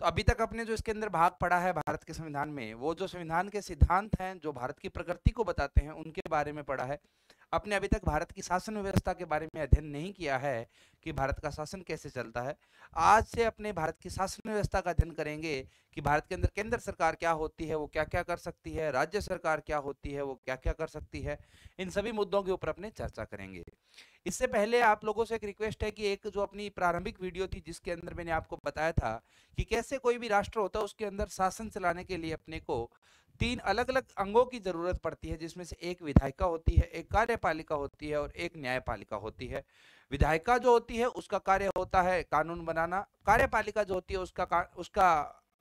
तो अभी तक अपने जो इसके अंदर भाग पढ़ा है भारत के संविधान में, वो जो संविधान के सिद्धांत हैं जो भारत की प्रकृति को बताते हैं उनके बारे में पढ़ा है। आपने अभी तक भारत की शासन व्यवस्था के बारे में अध्ययन नहीं किया है कि भारत का शासन कैसे चलता है। आज से अपने भारत की शासन व्यवस्था का अध्ययन करेंगे कि भारत के अंदर केंद्र सरकार क्या होती है, वो क्या क्या कर सकती है, राज्य सरकार क्या होती है, वो क्या क्या कर सकती है। इन सभी मुद्दों के ऊपर अपने चर्चा करेंगे। इससे पहले आप लोगों से एक रिक्वेस्ट है कि एक जो अपनी प्रारंभिक वीडियो थी जिसके अंदर मैंने आपको बताया था कि कैसे कोई भी राष्ट्र होता है उसके अंदर शासन चलाने के लिए अपने को 3 अलग-अलग अंगों की जरूरत पड़ती है, जिसमें से एक विधायिका होती है, एक कार्यपालिका होती है और एक न्यायपालिका होती है। विधायिका जो होती है उसका कार्य होता है कानून बनाना, कार्यपालिका जो होती है उसका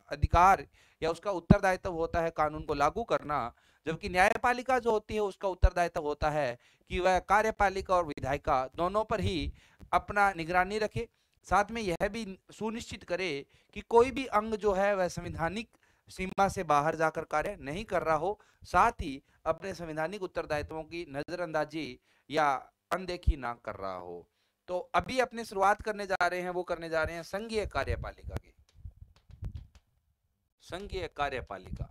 अधिकार या उसका उत्तरदायित्व होता है कानून को लागू करना, जबकि न्यायपालिका जो होती है उसका उत्तरदायित्व होता है कि वह कार्यपालिका और विधायिका दोनों पर ही अपना निगरानी रखे, साथ में यह भी सुनिश्चित करे कि कोई भी अंग जो है वह संवैधानिक सीमा से बाहर जाकर कार्य नहीं कर रहा हो, साथ ही अपने संवैधानिक उत्तरदायित्वों की नजरअंदाजी या अनदेखी ना कर रहा हो। तो अभी अपने शुरुआत करने जा रहे हैं, वो करने जा रहे हैं संघीय कार्यपालिका की। संघीय कार्यपालिका,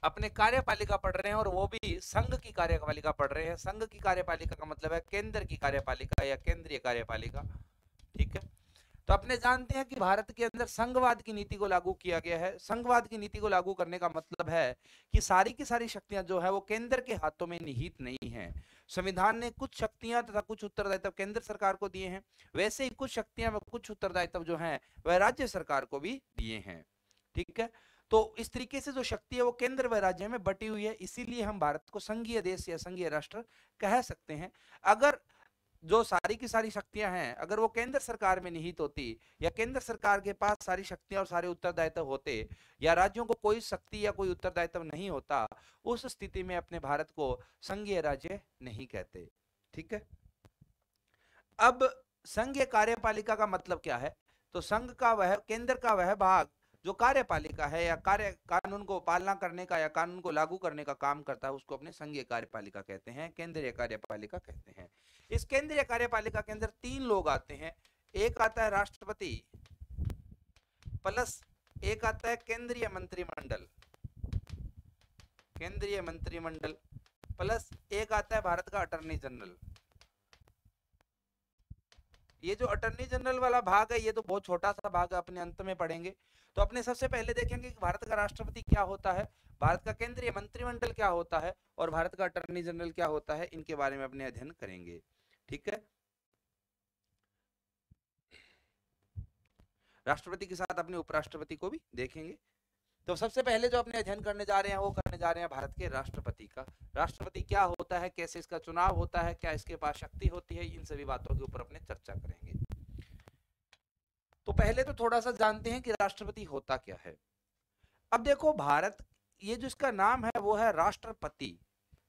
अपने कार्यपालिका पढ़ रहे हैं और वो भी संघ की कार्यपालिका पढ़ रहे हैं। संघ की कार्यपालिका का मतलब है केंद्र की कार्यपालिका या केंद्रीय कार्यपालिका। ठीक है, तो अपने जानते हैं कि भारत के अंदर संघवाद की नीति को लागू किया गया है। संघवाद की नीति को लागू करने का मतलब है कि सारी की सारी शक्तियां जो है वो केंद्र के हाथों में निहित नहीं है। संविधान ने कुछ शक्तियां तथा कुछ उत्तरदायित्व केंद्र सरकार को दिए हैं, वैसे ही कुछ शक्तियां व कुछ उत्तरदायित्व जो हैं वह राज्य सरकार को भी दिए हैं। ठीक है, तो इस तरीके से जो शक्ति है वो केंद्र व राज्य में बटी हुई है, इसीलिए हम भारत को संघीय देश या संघीय राष्ट्र कह सकते हैं। अगर जो सारी की सारी शक्तियां हैं अगर वो केंद्र सरकार में निहित होती या केंद्र सरकार के पास सारी शक्तियां और सारे उत्तरदायित्व होते या राज्यों को कोई शक्ति या कोई उत्तरदायित्व नहीं होता, उस स्थिति में अपने भारत को संघीय राज्य नहीं कहते। ठीक है, अब संघीय कार्यपालिका का मतलब क्या है? तो संघ का वह केंद्र का वह भाग जो कार्यपालिका है या कार्य कानून को पालना करने का या कानून को लागू करने का काम करता है उसको अपने संघीय कार्यपालिका कहते हैं, केंद्रीय कार्यपालिका कहते हैं। इस केंद्रीय कार्यपालिका के अंदर 3 लोग आते हैं। एक आता है राष्ट्रपति प्लस एक आता है केंद्रीय मंत्रिमंडल, केंद्रीय मंत्रिमंडल प्लस एक आता है भारत का अटॉर्नी जनरल। ये जो अटॉर्नी जनरल वाला भाग है ये तो बहुत छोटा सा भाग है, अपने अंत में पढ़ेंगे। तो अपने सबसे पहले देखेंगे कि भारत का राष्ट्रपति क्या होता है, भारत का केंद्रीय मंत्रिमंडल क्या होता है और भारत का अटॉर्नी जनरल क्या होता है, इनके बारे में अपने अध्ययन करेंगे। ठीक है, राष्ट्रपति के साथ अपने उपराष्ट्रपति को भी देखेंगे। तो सबसे पहले जो अपने अध्ययन करने जा रहे हैं वो करने जा रहे हैं भारत के राष्ट्रपति का। राष्ट्रपति क्या होता है, कैसे इसका चुनाव होता है, क्या इसके पास शक्ति होती है, इन सभी बातों के ऊपर अपने चर्चा करेंगे। तो पहले तो थोड़ा सा जानते हैं कि राष्ट्रपति होता क्या है। अब देखो भारत, ये जो इसका नाम है वो है राष्ट्रपति।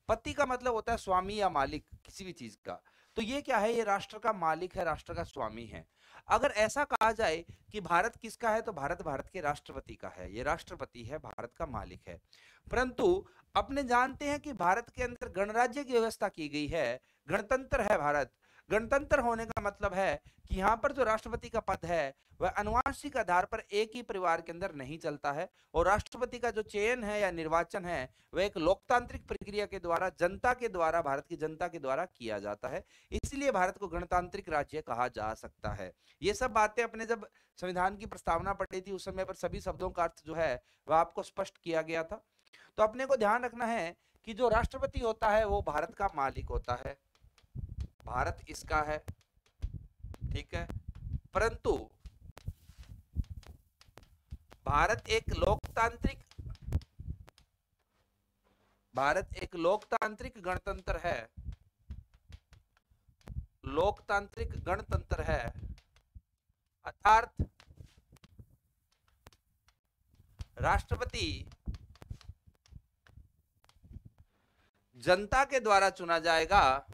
पति का मतलब होता है स्वामी या मालिक किसी भी चीज का। तो ये क्या है, ये राष्ट्र का मालिक है, राष्ट्र का स्वामी है। अगर ऐसा कहा जाए कि भारत किसका है तो भारत भारत के राष्ट्रपति का है, ये राष्ट्रपति है, भारत का मालिक है। परंतु अपने जानते हैं कि भारत के अंदर गणराज्य की व्यवस्था की गई है, गणतंत्र है भारत। गणतंत्र होने का मतलब है कि यहाँ पर जो राष्ट्रपति का पद है वह अनुवांशिक आधार पर एक ही परिवार के अंदर नहीं चलता है, और राष्ट्रपति का जो चयन है या निर्वाचन है वह एक लोकतांत्रिक प्रक्रिया के द्वारा, जनता के द्वारा, भारत की जनता के द्वारा किया जाता है। इसलिए भारत को गणतांत्रिक राज्य कहा जा सकता है। ये सब बातें अपने जब संविधान की प्रस्तावना पढ़ी थी उस समय पर सभी शब्दों का अर्थ जो है वह आपको स्पष्ट किया गया था। तो अपने को ध्यान रखना है कि जो राष्ट्रपति होता है वो भारत का मालिक होता है, भारत इसका है। ठीक है, परंतु भारत एक लोकतांत्रिक गणतंत्र है, लोकतांत्रिक गणतंत्र है, अर्थात राष्ट्रपति जनता के द्वारा चुना जाएगा,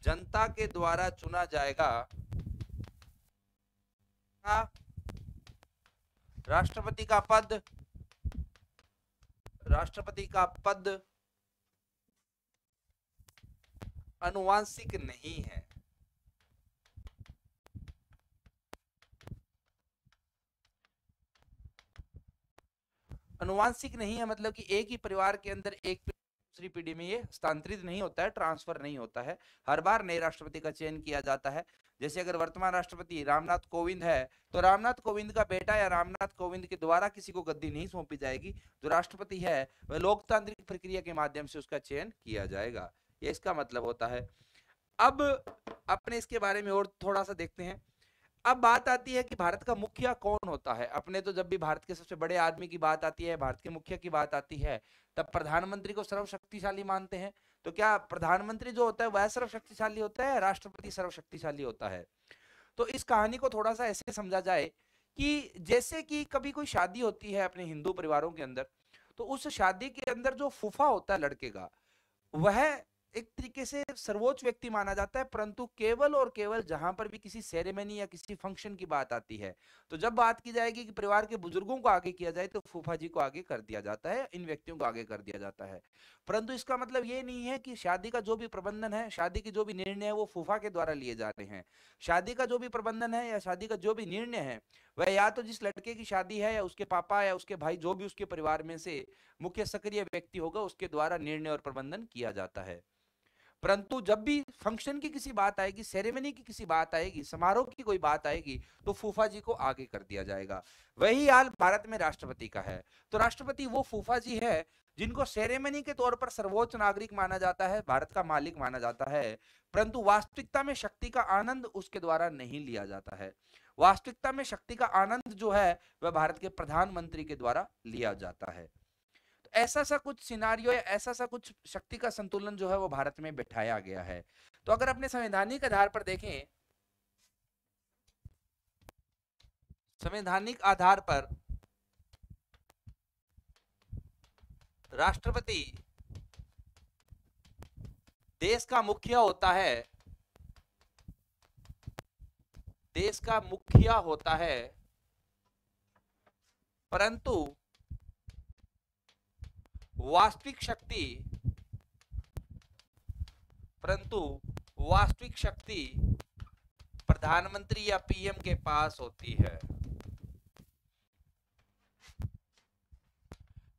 जनता के द्वारा चुना जाएगा। राष्ट्रपति का पद अनुवांशिक नहीं है, अनुवांशिक नहीं है, मतलब कि एक ही परिवार के अंदर एक दूसरी पीढ़ी में ये हस्तांतरित नहीं होता है, ट्रांसफर नहीं होता है, हर बार नए राष्ट्रपति का चयन किया जाता है। जैसे अगर वर्तमान राष्ट्रपति रामनाथ कोविंद है तो रामनाथ कोविंद का बेटा या रामनाथ कोविंद के द्वारा किसी को गद्दी नहीं सौंपी जाएगी, जो राष्ट्रपति है वह लोकतांत्रिक प्रक्रिया के माध्यम से उसका चयन किया जाएगा, ये इसका मतलब होता है। अब अपने इसके बारे में और थोड़ा सा देखते हैं। अब बात आती है कि भारत का मुखिया कौन होता है। अपने तो जब भी भारत के सबसे बड़े आदमी की बात आती है, भारत के मुखिया की बात आती है, तब प्रधानमंत्री को सर्वशक्तिशाली मानते हैं। तो क्या प्रधानमंत्री जो होता है वह सर्वशक्तिशाली होता है, राष्ट्रपति सर्वशक्तिशाली होता है? तो इस कहानी को थोड़ा सा ऐसे समझा जाए कि जैसे कि कभी कोई शादी होती है अपने हिंदू परिवारों के अंदर, तो उस शादी के अंदर जो फूफा होता है लड़के का, वह एक तरीके से सर्वोच्च व्यक्ति माना जाता है, परंतु केवल और केवल जहां पर भी किसी सेरेमनी या किसी फंक्शन की बात आती है, तो जब बात की जाएगी कि परिवार के बुजुर्गों को आगे किया जाए तो फूफा जी को आगे कर दिया जाता है, इन व्यक्तियों को आगे कर दिया जाता है। परंतु इसका मतलब ये नहीं है कि शादी का जो भी प्रबंधन है, शादी के जो भी निर्णय है वो फूफा के द्वारा लिए जा रहे हैं। शादी का जो भी प्रबंधन है या शादी का जो भी निर्णय है वह या तो जिस लड़के की शादी है या उसके पापा या उसके भाई, जो भी उसके परिवार में से मुख्य सक्रिय व्यक्ति होगा, उसके द्वारा निर्णय और प्रबंधन किया जाता है। परंतु जब भी फंक्शन की किसी बात आएगी, सेरेमनी की किसी बात आएगी, समारोह की कोई बात आएगी, तो फूफा जी को आगे कर दिया जाएगा। वही हाल भारत में राष्ट्रपति का है। तो राष्ट्रपति वो फूफा जी है जिनको सेरेमनी के तौर पर सर्वोच्च नागरिक माना जाता है, भारत का मालिक माना जाता है, परंतु वास्तविकता में शक्ति का आनंद उसके द्वारा नहीं लिया जाता है। वास्तविकता में शक्ति का आनंद जो है वह भारत के प्रधानमंत्री के द्वारा लिया जाता है। ऐसा सा कुछ सिनारियो या ऐसा सा कुछ शक्ति का संतुलन जो है वो भारत में बिठाया गया है। तो अगर अपने संवैधानिक आधार पर देखें, संवैधानिक आधार पर राष्ट्रपति देश का मुखिया होता है, देश का मुखिया होता है, परंतु वास्तविक शक्ति प्रधानमंत्री या पीएम के पास होती है।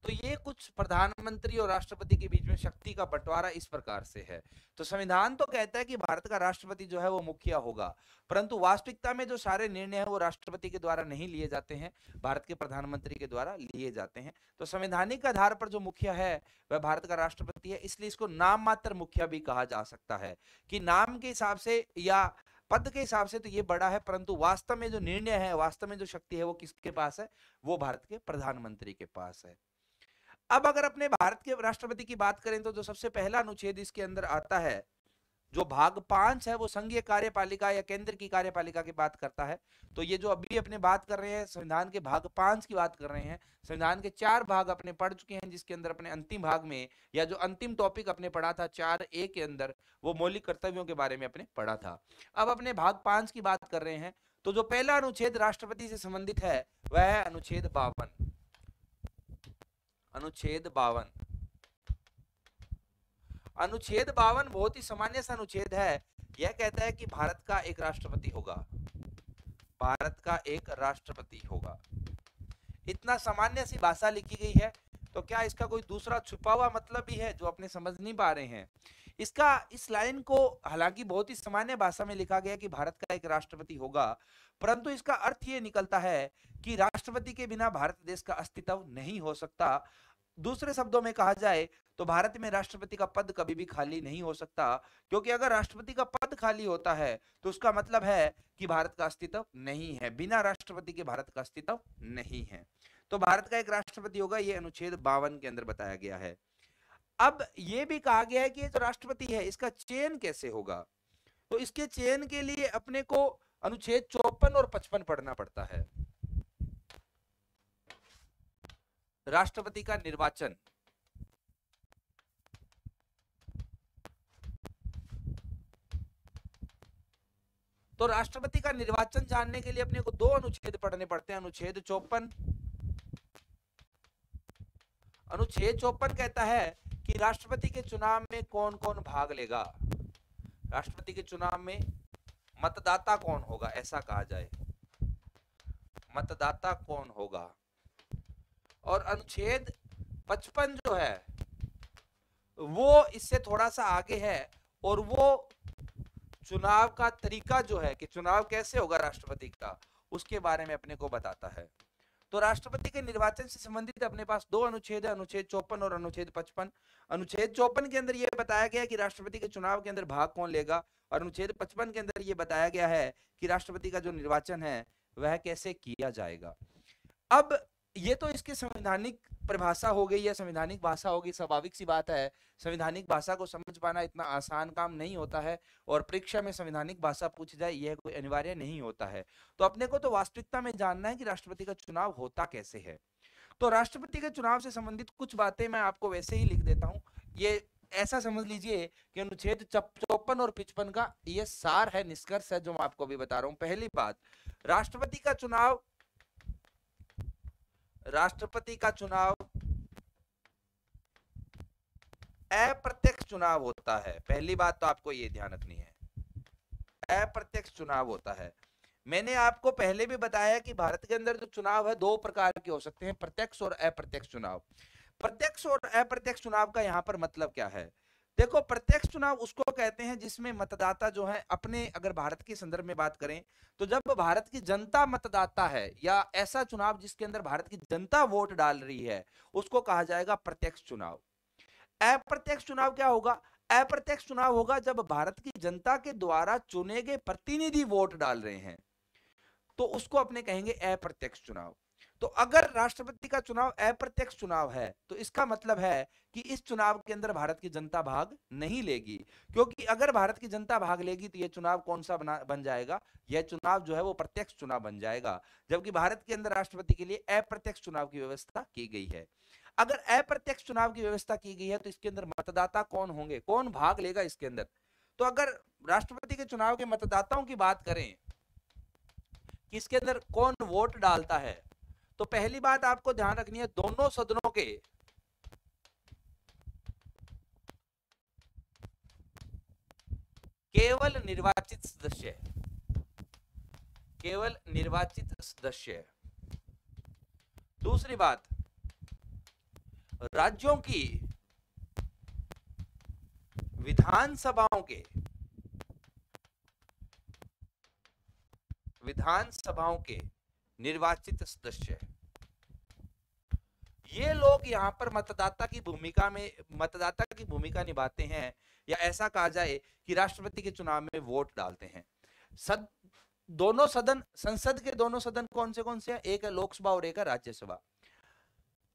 तो ये कुछ प्रधानमंत्री और राष्ट्रपति के बीच में शक्ति का बंटवारा इस प्रकार से है। तो संविधान तो कहता है कि भारत का राष्ट्रपति जो है वो मुखिया होगा, परंतु वास्तविकता में जो सारे निर्णय हैं वो राष्ट्रपति के द्वारा नहीं लिए जाते हैं, भारत के प्रधानमंत्री के द्वारा लिए जाते हैं। तो संवैधानिक आधार पर जो मुखिया है वह भारत का राष्ट्रपति है, इसलिए इसको नाम मात्र मुखिया भी कहा जा सकता है कि नाम के हिसाब से या पद के हिसाब से तो ये बड़ा है, परंतु वास्तव में जो निर्णय है, वास्तव में जो शक्ति है वो किसके पास है? वो भारत के प्रधानमंत्री के पास है। अब अगर अपने भारत के राष्ट्रपति की बात करें तो जो सबसे पहला अनुच्छेद इसके अंदर आता है, जो भाग 5 है, वो संघीय कार्यपालिका या केंद्र की कार्यपालिका की बात करता है। तो ये जो अभी अपने बात कर रहे हैं संविधान के भाग 5 की बात कर रहे हैं, संविधान के 4 भाग अपने पढ़ चुके हैं, जिसके अंदर अपने अंतिम भाग में या जो अंतिम टॉपिक अपने पढ़ा था 4A के अंदर, वो मौलिक कर्तव्यों के बारे में अपने पढ़ा था। अब अपने भाग 5 की बात कर रहे हैं, तो जो पहला अनुच्छेद राष्ट्रपति से संबंधित है वह है अनुच्छेद 52। अनुच्छेद 52 बहुत ही सामान्य सा अनुच्छेद है। यह कहता है कि भारत का एक राष्ट्रपति होगा, भारत का एक राष्ट्रपति होगा। इतना सामान्य सी भाषा लिखी गई है, तो क्या इसका कोई दूसरा छुपा हुआ मतलब भी है जो अपने समझ नहीं पा रहे हैं? इसका इस लाइन को हालांकि बहुत ही सामान्य भाषा में लिखा गया कि भारत का एक राष्ट्रपति होगा, परंतु इसका अर्थ ये निकलता है कि राष्ट्रपति के बिना भारत देश का अस्तित्व नहीं हो सकता। दूसरे शब्दों में कहा जाए तो भारत में राष्ट्रपति का पद कभी भी खाली नहीं हो सकता, क्योंकि अगर राष्ट्रपति का पद खाली होता है तो उसका मतलब है कि भारत का अस्तित्व नहीं है, बिना राष्ट्रपति के भारत का अस्तित्व नहीं है। तो भारत का एक राष्ट्रपति होगा, ये अनुच्छेद 52 के अंदर बताया गया है। अब ये भी कहा गया है कि ये जो राष्ट्रपति है इसका चयन कैसे होगा, तो इसके चयन के लिए अपने को अनुच्छेद 54 और 55 पढ़ना पड़ता है। राष्ट्रपति का निर्वाचन, तो राष्ट्रपति का निर्वाचन जानने के लिए अपने को 2 अनुच्छेद पढ़ने पड़ते हैं। अनुच्छेद 54, अनुच्छेद 54 कहता है कि राष्ट्रपति के चुनाव में कौन कौन भाग लेगा, राष्ट्रपति के चुनाव में मतदाता कौन होगा, ऐसा कहा जाए, मतदाता कौन होगा। और अनुच्छेद 55 जो है वो इससे थोड़ा सा आगे है, और वो चुनाव का तरीका जो है कि चुनाव कैसे होगा राष्ट्रपति का, उसके बारे में अपने को बताता है। तो राष्ट्रपति के निर्वाचन से संबंधित अपने पास दो अनुच्छेद है, अनुच्छेद 54 और अनुच्छेद 55। अनुच्छेद 54 के अंदर यह बताया गया है कि राष्ट्रपति के चुनाव के अंदर भाग कौन लेगा, और अनुच्छेद 55 के अंदर यह बताया गया है कि राष्ट्रपति का जो निर्वाचन है वह कैसे किया जाएगा। अब ये तो इसकी संवैधानिक परिभाषा हो गई या संवैधानिक भाषा होगी। स्वाभाविक सी बात है, संवैधानिक भाषा को समझ पाना इतना आसान काम नहीं होता है, और परीक्षा में संवैधानिक भाषा पूछ जाए यह कोई अनिवार्य नहीं होता है। तो अपने को तो वास्तविकता में जानना है कि राष्ट्रपति का चुनाव होता कैसे है। तो राष्ट्रपति के चुनाव से संबंधित कुछ बातें मैं आपको वैसे ही लिख देता हूं। ये ऐसा समझ लीजिए कि अनुच्छेद 54 और 55 का ये सार है, निष्कर्ष है जो मैं आपको भी बता रहा हूं। पहली बात, राष्ट्रपति का चुनाव अप्रत्यक्ष चुनाव होता है। पहली बात तो आपको ये ध्यान रखनी है, अप्रत्यक्ष चुनाव होता है। मैंने आपको पहले भी बताया कि भारत के अंदर जो चुनाव है दो प्रकार के हो सकते हैं, प्रत्यक्ष और अप्रत्यक्ष चुनाव। प्रत्यक्ष और अप्रत्यक्ष चुनाव का यहां पर मतलब क्या है? देखो, प्रत्यक्ष चुनाव उसको कहते हैं जिसमें मतदाता जो है अपने, अगर भारत के संदर्भ में बात करें तो जब भारत की जनता मतदाता है या ऐसा चुनाव जिसके अंदर भारत की जनता वोट डाल रही है, उसको कहा जाएगा प्रत्यक्ष चुनाव। अप्रत्यक्ष चुनाव क्या होगा? अप्रत्यक्ष चुनाव होगा जब भारत की जनता के द्वारा चुने गए प्रतिनिधि वोट डाल रहे हैं, तो उसको अपने कहेंगे अप्रत्यक्ष चुनाव। तो अगर राष्ट्रपति का चुनाव अप्रत्यक्ष चुनाव है तो इसका मतलब है कि इस चुनाव के अंदर भारत की जनता भाग नहीं लेगी, क्योंकि अगर भारत की जनता भाग लेगी तो यह चुनाव कौन सा बन जाएगा? यह चुनाव जो है वो प्रत्यक्ष चुनाव बन जाएगा, जबकि भारत के अंदर राष्ट्रपति के लिए अप्रत्यक्ष चुनाव की व्यवस्था की गई है। अगर अप्रत्यक्ष चुनाव की व्यवस्था की गई है तो इसके अंदर मतदाता कौन होंगे, कौन भाग लेगा इसके अंदर? तो अगर राष्ट्रपति के चुनाव के मतदाताओं की बात करें कि इसके अंदर कौन वोट डालता है, तो पहली बात आपको ध्यान रखनी है, दोनों सदनों के केवल निर्वाचित सदस्य, केवल निर्वाचित सदस्य। दूसरी बात, राज्यों की विधानसभाओं के निर्वाचित सदस्य, ये लोग यहां पर मतदाता की भूमिका निभाते हैं, या ऐसा कहा जाए कि राष्ट्रपति के चुनाव में वोट डालते हैं। दोनों सदन, संसद के दोनों सदन कौन से हैं? एक है लोकसभा और एक है राज्यसभा।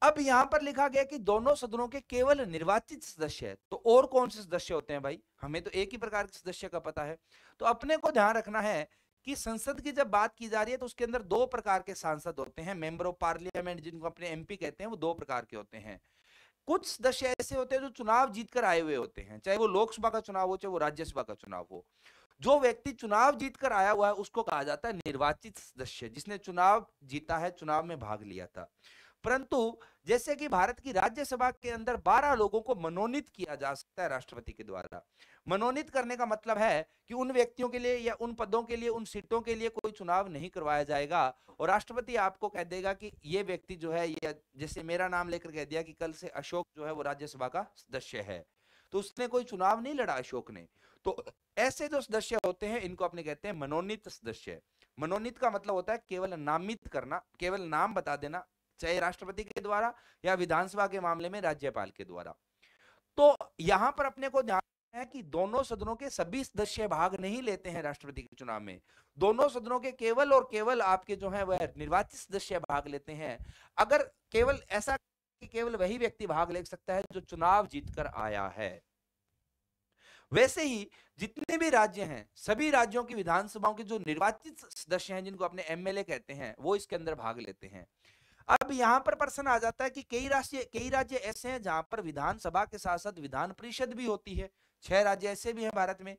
अब यहां पर लिखा गया कि दोनों सदनों के केवल निर्वाचित सदस्य है, तो और कौन से सदस्य होते हैं भाई? हमें तो एक ही प्रकार के सदस्य का पता है। तो अपने को ध्यान रखना है कि संसद की जब बात की जा रही है तो उसके अंदर दो प्रकार के सांसद होते हैं, मेंबर ऑफ पार्लियामेंट, जिनको अपने एमपी कहते हैं, वो दो प्रकार के होते हैं। कुछ सदस्य ऐसे होते हैं जो चुनाव जीतकर आए हुए होते हैं, चाहे वो लोकसभा का चुनाव हो चाहे वो राज्यसभा का चुनाव हो। जो व्यक्ति चुनाव जीतकर आया हुआ है उसको कहा जाता है निर्वाचित सदस्य, जिसने चुनाव जीता है, चुनाव में भाग लिया था। परंतु जैसे कि भारत की राज्यसभा के अंदर 12 लोगों को मनोनीत किया जा सकता है राष्ट्रपति के द्वारा। मनोनीत करने का मतलब है कि उन व्यक्तियों के लिए या उन पदों के लिए, उन सीटों के लिए कोई चुनाव नहीं करवाया जाएगा, और राष्ट्रपति आपको कह देगा कि ये व्यक्ति जो है, ये जैसे मेरा नाम लेकर कह दिया कि कल से अशोक जो है वो राज्यसभा का सदस्य है, तो उसने कोई चुनाव नहीं लड़ा अशोक ने। तो ऐसे जो सदस्य होते हैं इनको अपने कहते हैं मनोनीत सदस्य। मनोनीत का मतलब होता है केवल नामित करना, केवल नाम बता देना, चाहे राष्ट्रपति के द्वारा या विधानसभा के मामले में राज्यपाल के द्वारा। तो यहां पर अपने को ध्यान है कि दोनों सदनों के सभी सदस्य भाग नहीं लेते हैं राष्ट्रपति के चुनाव में। दोनों सदनों के केवल और केवल आपके जो है वह निर्वाचित सदस्य भाग लेते हैं। अगर केवल ऐसा कि केवल वही व्यक्ति भाग ले सकता है जो चुनाव जीतकर आया है। वैसे ही जितने भी राज्य हैं, सभी राज्यों की विधानसभाओं के जो निर्वाचित सदस्य हैं, जिनको अपने एमएलए कहते हैं, वो इसके अंदर भाग लेते हैं। अब यहां पर प्रश्न आ जाता है कि कई राज्य ऐसे हैं जहां पर विधानसभा के साथ साथ विधान परिषद भी होती है। 6 राज्य ऐसे भी हैं भारत में।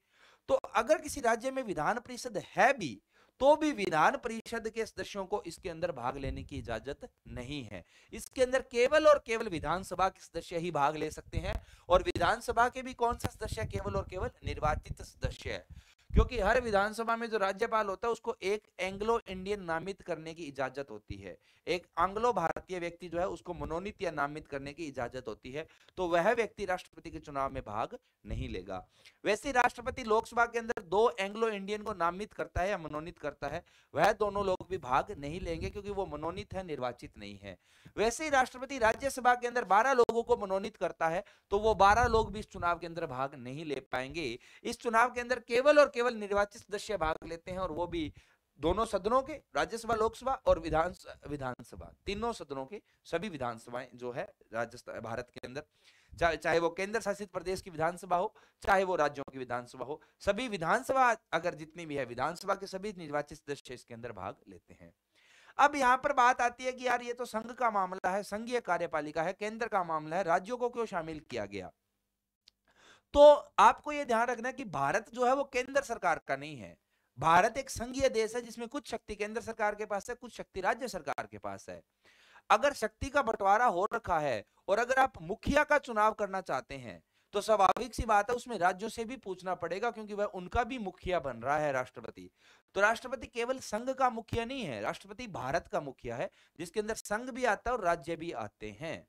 तो अगर किसी राज्य में विधान परिषद है भी, तो भी विधान परिषद के सदस्यों को इसके अंदर भाग लेने की इजाजत नहीं है। इसके अंदर केवल और केवल विधानसभा के सदस्य ही भाग ले सकते हैं, और विधानसभा के भी कौन सा सदस्य? केवल और केवल निर्वाचित सदस्य है। क्योंकि हर विधानसभा में जो राज्यपाल होता है उसको एक एंग्लो इंडियन नामित करने की इजाजत होती है, एक आंग्लो भारतीय व्यक्ति जो है उसको मनोनीत या नामित करने की इजाजत होती है, तो वह व्यक्ति राष्ट्रपति के चुनाव में भाग नहीं लेगा। वैसे राष्ट्रपति लोकसभा के अंदर दो एंग्लो इंडियन को नामित करता है या मनोनीत करता है, वह दोनों लोग भी भाग नहीं लेंगे क्योंकि वो मनोनीत है, निर्वाचित नहीं है। वैसे ही राष्ट्रपति राज्यसभा के अंदर 12 लोगों को मनोनीत करता है, तो वो 12 लोग भी इस चुनाव के अंदर भाग नहीं ले पाएंगे। इस चुनाव के अंदर केवल और केवल निर्वाचित सदस्य भाग लेते हैं, और वो भी दोनों सदनों के, राज्यसभा लोकसभा और विधानसभा तीनों सदनों के सभी विधानसभाएं जो है राजस्थान भारत के अंदर, चाहे वो केंद्र शासित प्रदेश की विधानसभा हो, चाहे वो राज्यों की विधानसभा हो, सभी विधानसभा अगर जितनी भी है विधानसभा के सभी निर्वाचित सदस्य इसके अंदर भाग लेते हैं। अब यहाँ पर बात आती है कि यार ये तो संघ का मामला है, संघीय कार्यपालिका है, केंद्र का मामला है, राज्यों को क्यों शामिल किया गया? तो आपको यह ध्यान रखना है कि भारत जो है वो केंद्र सरकार का नहीं है। भारत एक संघीय देश है जिसमें कुछ शक्ति केंद्र सरकार के पास है, कुछ शक्ति राज्य सरकार के पास है। अगर शक्ति का बंटवारा हो रखा है और अगर आप मुखिया का चुनाव करना चाहते हैं तो स्वाभाविक सी बात है उसमें राज्यों से भी पूछना पड़ेगा, क्योंकि वह उनका भी मुखिया बन रहा है राष्ट्रपति। तो राष्ट्रपति केवल संघ का मुखिया नहीं है, राष्ट्रपति भारत का मुखिया है जिसके अंदर संघ भी आता है और राज्य भी आते हैं।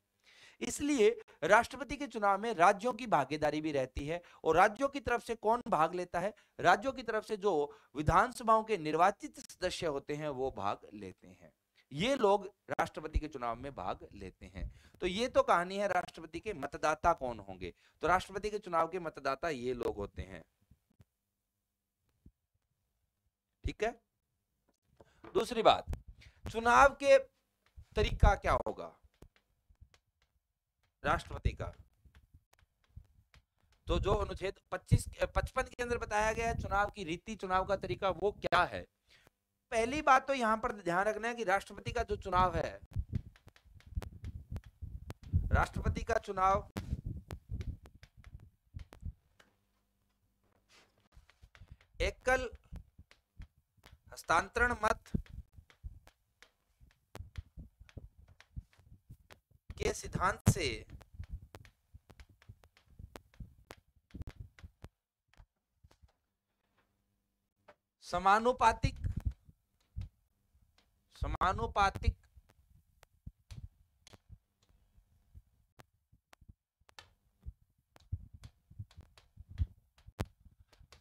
इसलिए राष्ट्रपति के चुनाव में राज्यों की भागीदारी भी रहती है, और राज्यों की तरफ से कौन भाग लेता है? राज्यों की तरफ से जो विधानसभाओं के निर्वाचित सदस्य होते हैं वो भाग लेते हैं। ये लोग राष्ट्रपति के चुनाव में भाग लेते हैं। तो ये तो कहानी है राष्ट्रपति के मतदाता कौन होंगे। तो राष्ट्रपति के चुनाव के मतदाता ये लोग होते हैं। ठीक है। दूसरी बात, चुनाव के तरीका क्या होगा राष्ट्रपति का? तो जो अनुच्छेद 55 के अंदर बताया गया है चुनाव की रीति, चुनाव का तरीका, वो क्या है? पहली बात तो यहां पर ध्यान रखना है कि राष्ट्रपति का जो चुनाव है, राष्ट्रपति का चुनाव एकल हस्तांतरण मत के सिद्धांत से समानुपातिक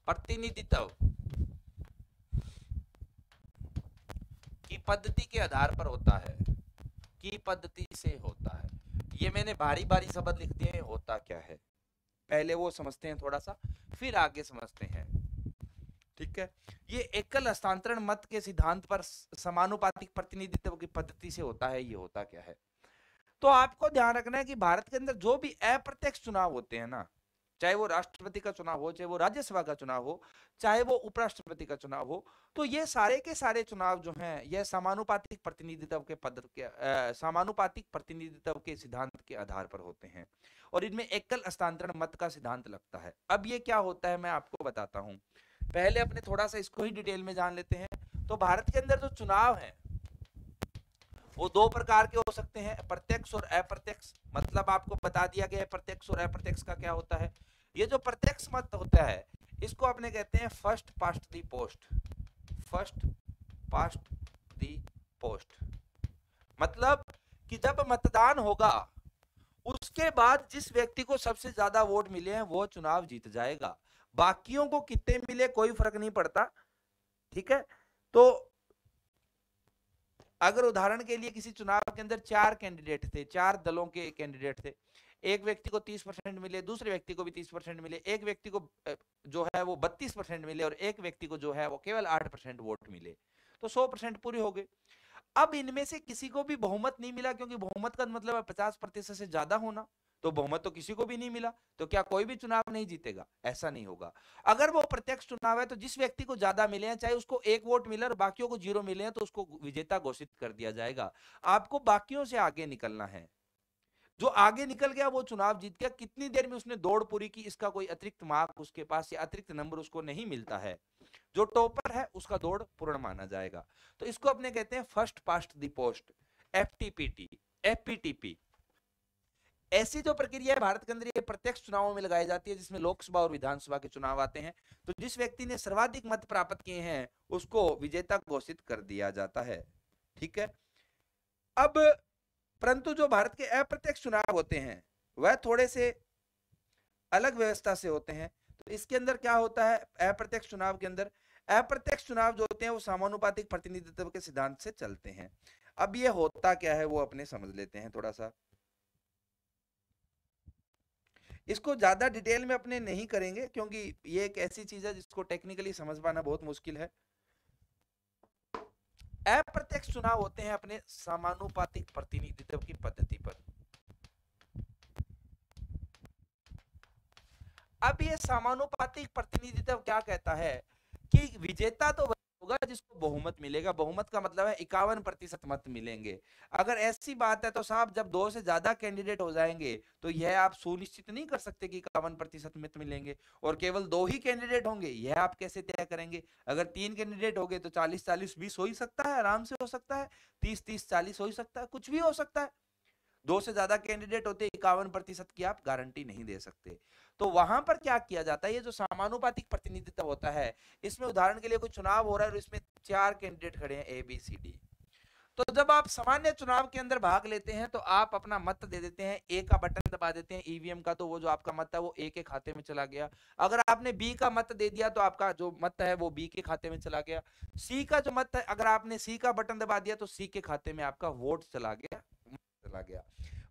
प्रतिनिधित्व की पद्धति के आधार पर होता है, की पद्धति से होता है। ये मैंने भारी भारी शब्द लिख दिए हैं, होता क्या है पहले वो समझते हैं थोड़ा सा, फिर आगे समझते हैं। ठीक है। ये एकल हस्तांतरण मत के सिद्धांत पर समानुपातिक प्रतिनिधित्व की पद्धति से होता है, ये होता क्या है? तो आपको ध्यान रखना है कि भारत के अंदर जो भी अप्रत्यक्ष चुनाव होते हैं ना, चाहे वो राष्ट्रपति का चुनाव हो, चाहे वो राज्यसभा का चुनाव हो, चाहे वो उपराष्ट्रपति का चुनाव हो, तो ये सारे के सारे चुनाव जो हैं यह समानुपातिक प्रतिनिधित्व के पद्धति के समानुपातिक प्रतिनिधित्व के सिद्धांत के आधार पर होते हैं, और इनमें एकल हस्तांतरण मत का सिद्धांत लगता है। अब ये क्या होता है मैं आपको बताता हूं, पहले अपने थोड़ा सा इसको ही डिटेल में जान लेते हैं। तो भारत के अंदर जो चुनाव है वो दो प्रकार के हो सकते हैं, प्रत्यक्ष और अप्रत्यक्ष। मतलब आपको बता दिया गया है प्रत्यक्ष और अप्रत्यक्ष का क्या होता है। ये जो प्रत्यक्ष मत होता है इसको अपने कहते हैं फर्स्ट पास्ट दी पोस्ट, फर्स्ट पास्ट दी पोस्ट। मतलब कि जब मतदान होगा उसके बाद जिस व्यक्ति को सबसे ज्यादा वोट मिले हैं वो चुनाव जीत जाएगा, बाकियों को कितने मिले कोई फर्क नहीं पड़ता। ठीक है। तो अगर उदाहरण के लिए किसी चुनाव के अंदर 4 कैंडिडेट थे, 4 दलों के कैंडिडेट थे, एक व्यक्ति को 30% मिले, दूसरे व्यक्ति को भी 30% मिले, एक व्यक्ति को जो है वो 32% मिले, और एक व्यक्ति को जो है वो केवल 8% वोट मिले, तो 100% पूरे हो गए। अब इनमें से किसी को भी बहुमत नहीं मिला, क्योंकि बहुमत का मतलब है 50% से ज्यादा होना, तो बहुमत तो किसी को भी नहीं मिला, तो क्या कोई भी चुनाव नहीं जीतेगा? ऐसा नहीं होगा। अगर वो प्रत्यक्ष चुनाव है तो जिस व्यक्ति को ज्यादा मिले हैं, चाहे उसको 1 वोट मिले और बाकियों को 0 मिले हैं, तो उसको विजेता घोषित कर दिया जाएगा। आपको बाकियों से आगे निकलना है, जो आगे निकल गया वो चुनाव जीत गया। कितनी देर में उसने दौड़ पूरी की इसका कोई अतिरिक्त मार्क उसके पास या अतिरिक्त नंबर उसको नहीं मिलता है, जो टॉपर है उसका दौड़ पूर्ण माना जाएगा। तो इसको अपने कहते हैं first past the post, FTPT, FPTP. ऐसी जो प्रक्रिया है भारत के अंदर ये प्रत्यक्ष चुनावों में लगाई जाती है, जिसमें लोकसभा और विधानसभा के चुनाव आते हैं। तो जिस व्यक्ति ने सर्वाधिक मत प्राप्त किए हैं उसको विजेता घोषित कर दिया जाता है। ठीक है। अब परंतु जो भारत के अप्रत्यक्ष चुनाव होते हैं वह थोड़े से अलग व्यवस्था से होते हैं। तो इसके अंदर क्या होता है, अप्रत्यक्ष चुनाव के अंदर अप्रत्यक्ष चुनाव जो होते हैं वो समानुपातिक प्रतिनिधित्व के सिद्धांत से चलते हैं। अब ये होता क्या है वो अपने समझ लेते हैं थोड़ा सा। इसको ज्यादा डिटेल में अपने नहीं करेंगे क्योंकि ये एक ऐसी चीज है जिसको टेक्निकली समझ पाना बहुत मुश्किल है। अप्रत्यक्ष चुनाव होते हैं अपने समानुपातिक प्रतिनिधित्व की पद्धति पर। अब ये समानुपातिक प्रतिनिधित्व क्या कहता है कि विजेता तो होगा जिसको बहुमत मिलेगा। बहुमत का मतलब है 51% मत मिलेंगे। अगर ऐसी बात है तो साहब जब 2 से ज्यादा कैंडिडेट हो जाएंगे तो यह आप सुनिश्चित नहीं कर सकते कि 51% मत मिलेंगे, और केवल 2 ही कैंडिडेट होंगे यह आप कैसे तय करेंगे। अगर 3 कैंडिडेट हो गए तो 40-40-20 हो ही सकता है, आराम से हो सकता है, 30-30-40 हो ही सकता है, कुछ भी हो सकता है। 2 से ज्यादा कैंडिडेट होते 51% की आप गारंटी नहीं दे सकते। तो वहां पर क्या किया जाता है, ये जो समानुपातिक प्रतिनिधित्व होता है इसमें उदाहरण के लिए कोई चुनाव हो रहा है और इसमें 4 कैंडिडेट खड़े हैं ए बी सी डी। तो जब आप सामान्य चुनाव के अंदर भाग लेते हैं तो आप अपना मत दे देते हैं, ए का बटन दबा देते हैं ईवीएम का, तो वो जो आपका मत है वो ए के खाते में चला गया। अगर आपने बी का मत दे दिया तो आपका जो मत है वो बी के खाते में चला गया। सी का जो मत है अगर आपने सी का बटन दबा दिया तो सी के खाते में आपका वोट चला गया।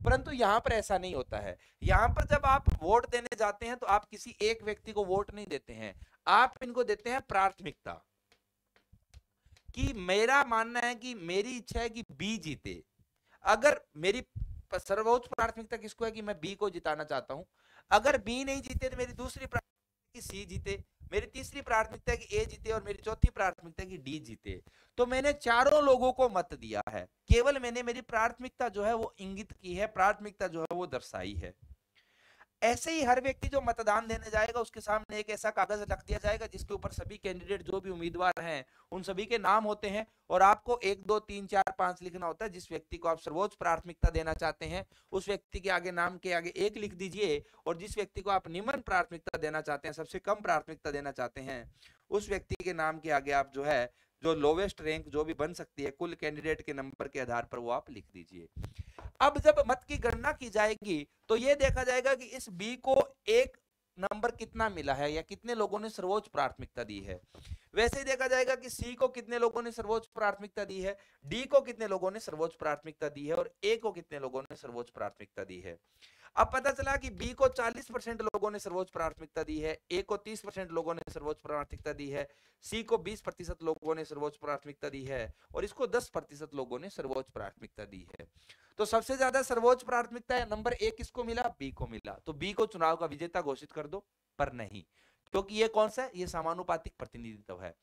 परंतु यहां पर ऐसा नहीं होता है। यहां पर जब आप वोट देने जाते हैं तो आप किसी एक व्यक्ति को वोट नहीं देते हैं, आप इनको देते हैं प्राथमिकता। कि मेरा मानना है कि मेरी इच्छा है कि बी जीते। अगर मेरी सर्वोच्च प्राथमिकता किसको है कि मैं बी को जिताना चाहता हूं। अगर बी नहीं जीते तो मेरी दूसरी प्राथमिकता कि सी जीते, मेरी तीसरी प्राथमिकता है कि ए जीते, और मेरी चौथी प्राथमिकता है कि डी जीते। तो मैंने चारों लोगों को मत दिया है, केवल मैंने मेरी प्राथमिकता जो है वो इंगित की है, प्राथमिकता जो है वो दर्शाई है। ऐसे ही हर व्यक्ति जो मतदान देने जाएगा उसके सामने एक ऐसा कागज रख दिया जाएगा जिसके ऊपर सभी कैंडिडेट जो भी उम्मीदवार हैं उन सभी के नाम होते हैं, और आपको 1 2 3 4 5 लिखना होता है। जिस व्यक्ति को आप सर्वोच्च प्राथमिकता देना चाहते हैं उस व्यक्ति के आगे नाम के आगे 1 लिख दीजिए, और जिस व्यक्ति को आप निम्न प्राथमिकता देना चाहते हैं, सबसे कम प्राथमिकता देना चाहते हैं, उस व्यक्ति के नाम के आगे आप जो है जो लोवेस्ट रैंक जो भी बन सकती है कुल कैंडिडेट के नंबर के आधार पर वो आप लिख दीजिए। अब जब मत की गणना की जाएगी तो यह देखा जाएगा कि इस बी को एक नंबर कितना मिला है या कितने लोगों ने सर्वोच्च प्राथमिकता दी है। वैसे ही देखा जाएगा कि सी को कितने लोगों ने सर्वोच्च प्राथमिकता दी है, डी को कितने लोगों ने सर्वोच्च प्राथमिकता दी है, और ए को कितने लोगों ने सर्वोच्च प्राथमिकता दी है। अब पता चला कि बी को 40% लोगों ने सर्वोच्च प्राथमिकता दी है, ए को 30% लोगों ने सर्वोच्च प्राथमिकता दी है, सी को 20% लोगों ने सर्वोच्च प्राथमिकता दी है, और इसको 10% लोगों ने सर्वोच्च प्राथमिकता दी है। तो सबसे ज्यादा सर्वोच्च प्राथमिकता है नंबर 1 किसको मिला, बी को मिला। तो बी को चुनाव का विजेता घोषित कर दो, पर नहीं, क्योंकि ये कौन सा है, ये समानुपातिक प्रतिनिधित्व है,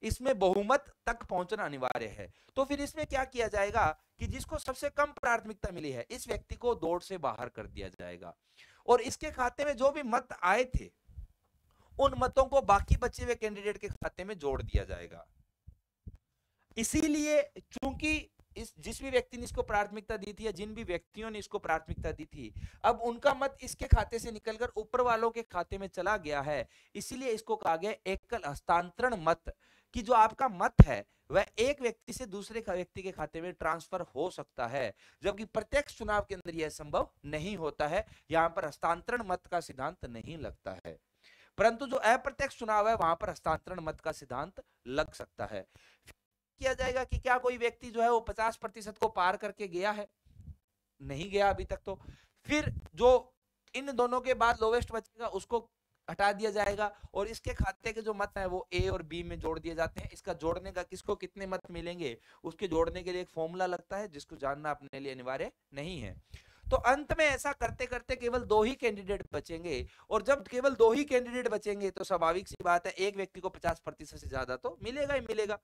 इसमें बहुमत तक पहुंचना अनिवार्य है। तो फिर इसमें क्या किया जाएगा कि जिसको सबसे कम प्राथमिकता मिली है इस व्यक्ति को दौड़ से बाहर कर दिया जाएगा, और इसके खाते में जो भी मत आए थे उन मतों को बाकी बचे हुए कैंडिडेट के खाते में जोड़ दिया जाएगा। इसीलिए चूंकि जिस भी व्यक्ति ने इसको प्राथमिकता दी थी या जिन भी व्यक्तियों ने इसको प्राथमिकता दी थी, अब उनका मत इसके खाते से निकलकर ऊपर वालों के खाते में चला गया है, इसीलिए इसको कहा गया एकल हस्तांतरण मत, कि जो आपका मत है वह एक व्यक्ति से दूसरे व्यक्ति के खाते में ट्रांसफर हो सकता है, जबकि प्रत्यक्ष चुनाव के अंदर यह संभव नहीं होता है। यहां पर हस्तांतरण मत का सिद्धांत नहीं लगता है, परंतु जो अप्रत्यक्ष चुनाव है वहां पर हस्तांतरण मत का सिद्धांत लग सकता है। किया जाएगा कि क्या कोई व्यक्ति जो है वो 50% को पार करके गया है, नहीं गया अभी तक, तो फिर जो इन दोनों के बाद लोवेस्ट बचेगा उसको हटा दिया जाएगा, और इसके खाते के जो मत है वो ए और बी में जोड़ दिए जाते हैं। इसका जोड़ने का किसको कितने मत मिलेंगे उसके जोड़ने के लिए एक फॉर्मूला लगता है जिसको जानना अपने लिए अनिवार्य नहीं है। तो अंत में ऐसा करते करते केवल 2 ही कैंडिडेट बचेंगे, और जब केवल 2 ही कैंडिडेट बचेंगे तो स्वाभाविक सी बात है एक व्यक्ति को 50% से ज्यादा तो मिलेगा ही मिलेगा,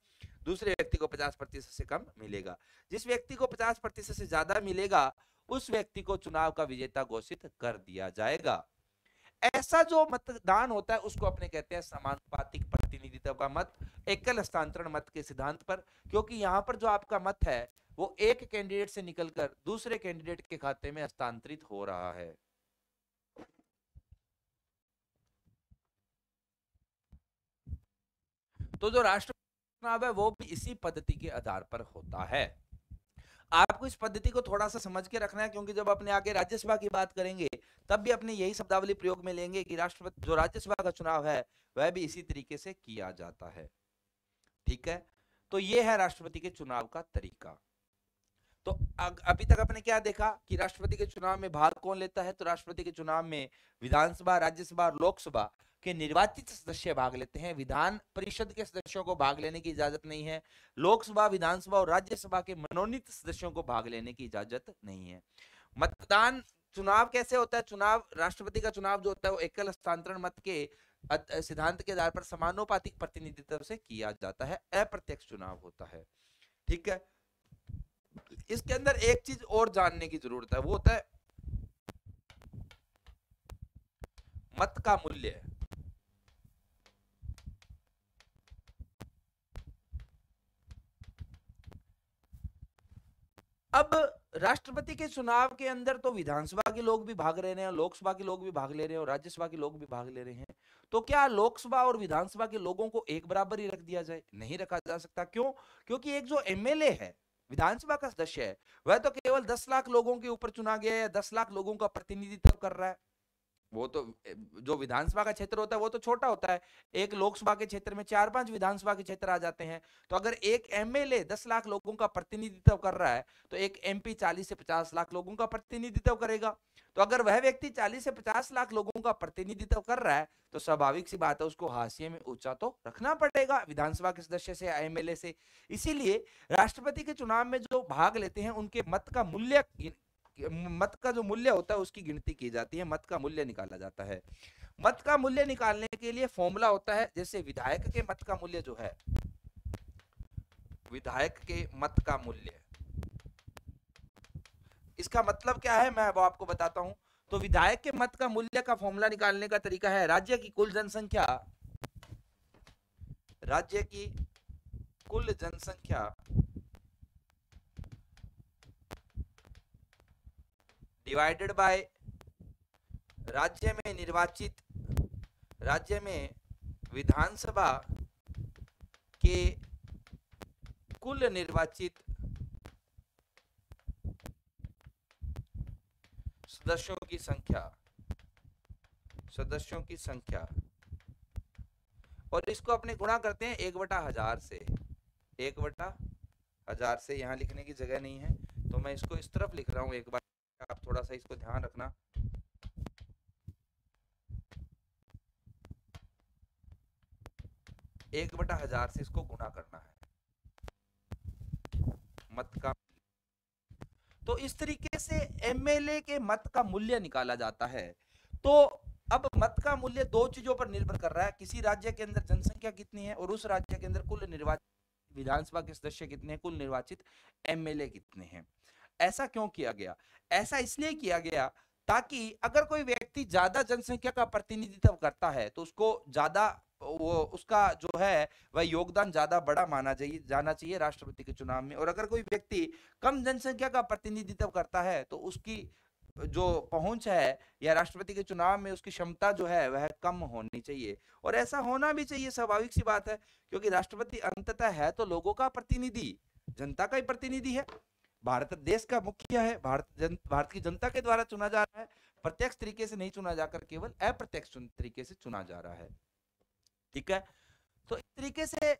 दूसरे व्यक्ति को 50% से कम मिलेगा। जिस व्यक्ति को 50% से ज्यादा मिलेगा उस व्यक्ति को चुनाव का विजेता घोषित कर दिया जाएगा। ऐसा जो मतदान होता है उसको अपने कहते हैं समानुपातिक प्रतिनिधित्व का मत, एकल हस्तांतरण मत के सिद्धांत पर, क्योंकि यहां पर जो आपका मत है वो एक कैंडिडेट से निकलकर दूसरे कैंडिडेट के खाते में हस्तांतरित हो रहा है। तो जो राष्ट्रपति चुनाव है वो भी इसी पद्धति के आधार पर होता है। आपको इस पद्धति को थोड़ा सा समझ के रखना है, क्योंकि जब अपने आगे राज्यसभा की बात करेंगे तब भी अपने यही शब्दावली प्रयोग में लेंगे कि राष्ट्रपति जो राज्यसभा का चुनाव है वह भी इसी तरीके से किया जाता है। ठीक है, तो ये है राष्ट्रपति के चुनाव का तरीका। तो अभी तक अपने क्या देखा कि राष्ट्रपति के चुनाव में भाग कौन लेता है। तो राष्ट्रपति के चुनाव में विधानसभा, राज्यसभा और लोकसभा के निर्वाचित सदस्य भाग लेते हैं। विधान परिषद के सदस्यों को भाग लेने की इजाजत नहीं है। लोकसभा, विधानसभा और राज्यसभा के मनोनीत सदस्यों को भाग लेने की इजाजत नहीं है। मतदान चुनाव कैसे होता है? चुनाव, राष्ट्रपति का चुनाव जो होता है वो एकल हस्तांतरण मत के सिद्धांत के आधार पर समानुपातिक प्रतिनिधित्व से किया जाता है, अप्रत्यक्ष चुनाव होता है। ठीक है, इसके अंदर एक चीज और जानने की जरूरत है, वो होता है मत का मूल्य। अब राष्ट्रपति के चुनाव के अंदर तो विधानसभा के लोग भी भाग रहे हैं, लोकसभा के लोग भी भाग ले रहे हैं और राज्यसभा के लोग भी भाग ले रहे हैं। तो क्या लोकसभा और विधानसभा के लोगों को एक बराबर ही रख दिया जाए? नहीं रखा जा सकता। क्यों? क्योंकि एक जो एमएलए है, विधानसभा का सदस्य है, वह तो केवल 10 लाख लोगों के ऊपर चुना गया है, 10 लाख लोगों का प्रतिनिधित्व कर रहा है। वो तो जो विधानसभा का क्षेत्र होता है वो तो छोटा होता है। एक लोकसभा के क्षेत्र में 4-5 विधानसभा के क्षेत्र आ जाते हैं। तो अगर एक एमएलए 10 लाख लोगों का प्रतिनिधित्व कर रहा है तो एक एमपी 40 से 50 लाख लोगों का प्रतिनिधित्व करेगा। तो अगर वह व्यक्ति 40 से 50 लाख लोगों का प्रतिनिधित्व कर रहा है तो स्वाभाविक सी बात है उसको हाशिए में ऊंचा तो रखना पड़ेगा विधानसभा के सदस्य से, एमएलए से। इसीलिए राष्ट्रपति के चुनाव में जो भाग लेते हैं उनके मत का मूल्य, मत का जो मूल्य होता है उसकी गिनती की जाती है, मत का मूल्य निकाला जाता है। मत का मूल्य निकालने के लिए फॉर्मूला होता है। जैसे विधायक के मत का मूल्य जो है, विधायक के मत का मूल्य, इसका मतलब क्या है मैं वो आपको बताता हूं। तो विधायक के मत का मूल्य का फॉर्मूला निकालने का तरीका है राज्य की कुल जनसंख्या, राज्य की कुल जनसंख्या डिवाइडेड बाय राज्य में निर्वाचित, राज्य में विधानसभा के कुल निर्वाचित सदस्यों की संख्या, सदस्यों की संख्या, और इसको अपने गुणा करते हैं 1/1000 से। 1/1000 से यहां लिखने की जगह नहीं है तो मैं इसको इस तरफ लिख रहा हूं, एक बार आप थोड़ा सा इसको ध्यान रखना। 1/1000 से इसको गुणा करना है मत का। तो इस तरीके से एमएलए के मत का मूल्य निकाला जाता है। तो अब मत का मूल्य दो चीजों पर निर्भर कर रहा है, किसी राज्य के अंदर जनसंख्या कितनी है और उस राज्य के अंदर कुल निर्वाचित विधानसभा के सदस्य कितने हैं, कुल निर्वाचित एमएलए कितने हैं। ऐसा क्यों किया गया? ऐसा इसलिए किया गया ताकि अगर कोई व्यक्ति ज्यादा जनसंख्या का प्रतिनिधित्व करता है तो उसको ज्यादा वो उसका जो है वह योगदान ज्यादा बड़ा माना जाना चाहिए राष्ट्रपति के चुनाव में। और अगर कोई व्यक्ति कम जनसंख्या का प्रतिनिधित्व करता है तो उसकी जो पहुंच है या राष्ट्रपति के चुनाव में उसकी क्षमता जो है वह कम होनी चाहिए। और ऐसा होना भी चाहिए, स्वाभाविक सी बात है, क्योंकि राष्ट्रपति अंततः है तो लोगों का प्रतिनिधि, जनता का ही प्रतिनिधि है। भारत देश का मुखिया है, भारत की जनता के द्वारा चुना जा रहा है, प्रत्यक्ष तरीके से नहीं चुना जाकर केवल अप्रत्यक्ष तरीके से चुना जा रहा है। ठीक है, तो इस तरीके से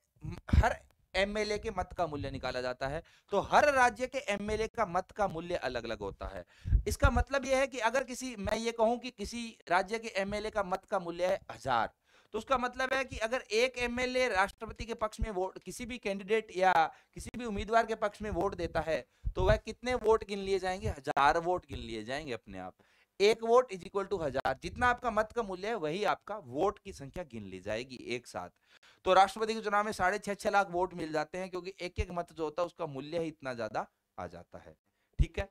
हर एमएलए के मत का मूल्य निकाला जाता है। तो हर राज्य के एमएलए का मत का मूल्य अलग अलग होता है। इसका मतलब यह है कि अगर मैं ये कहूं कि किसी राज्य के एमएलए का मत का मूल्य है 1000, तो उसका मतलब है कि अगर एक एमएलए राष्ट्रपति के पक्ष में वोट, किसी भी कैंडिडेट या किसी भी उम्मीदवार के पक्ष में वोट देता है तो वह कितने वोट गिन लिए जाएंगे? 1000 वोट गिन लिए जाएंगे अपने आप। 1 वोट इज इक्वल टू 1000, जितना आपका मत का मूल्य है वही आपका वोट की संख्या गिन ली जाएगी एक साथ। तो राष्ट्रपति के चुनाव में 6.5 लाख वोट मिल जाते हैं क्योंकि एक एक मत जो होता है उसका मूल्य ही इतना ज्यादा आ जाता है। ठीक है,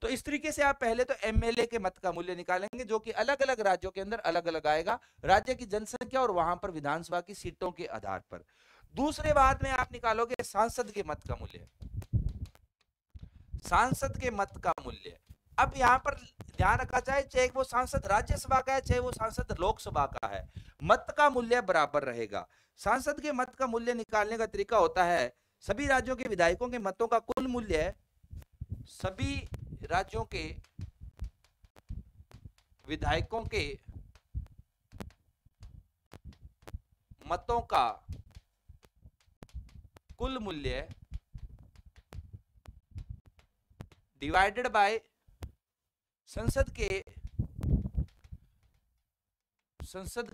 तो इस तरीके से आप पहले तो एमएलए के मत का मूल्य निकालेंगे जो कि अलग अलग राज्यों के अंदर अलग अलग आएगा, राज्य की जनसंख्या और वहां पर विधानसभा की सीटों के आधार पर। दूसरे बात में आप निकालोगे सांसद के मत का मूल्य। सांसद के मत का मूल्य। अब यहाँ पर ध्यान रखा जाए, चाहे वो सांसद राज्यसभा का है चाहे वो सांसद लोकसभा का है, मत का मूल्य बराबर रहेगा। सांसद के मत का मूल्य निकालने का तरीका होता है, सभी राज्यों के विधायकों के मतों का कुल मूल्य है, सभी राज्यों के विधायकों के मतों का कुल मूल्य डिवाइडेड बाय संसद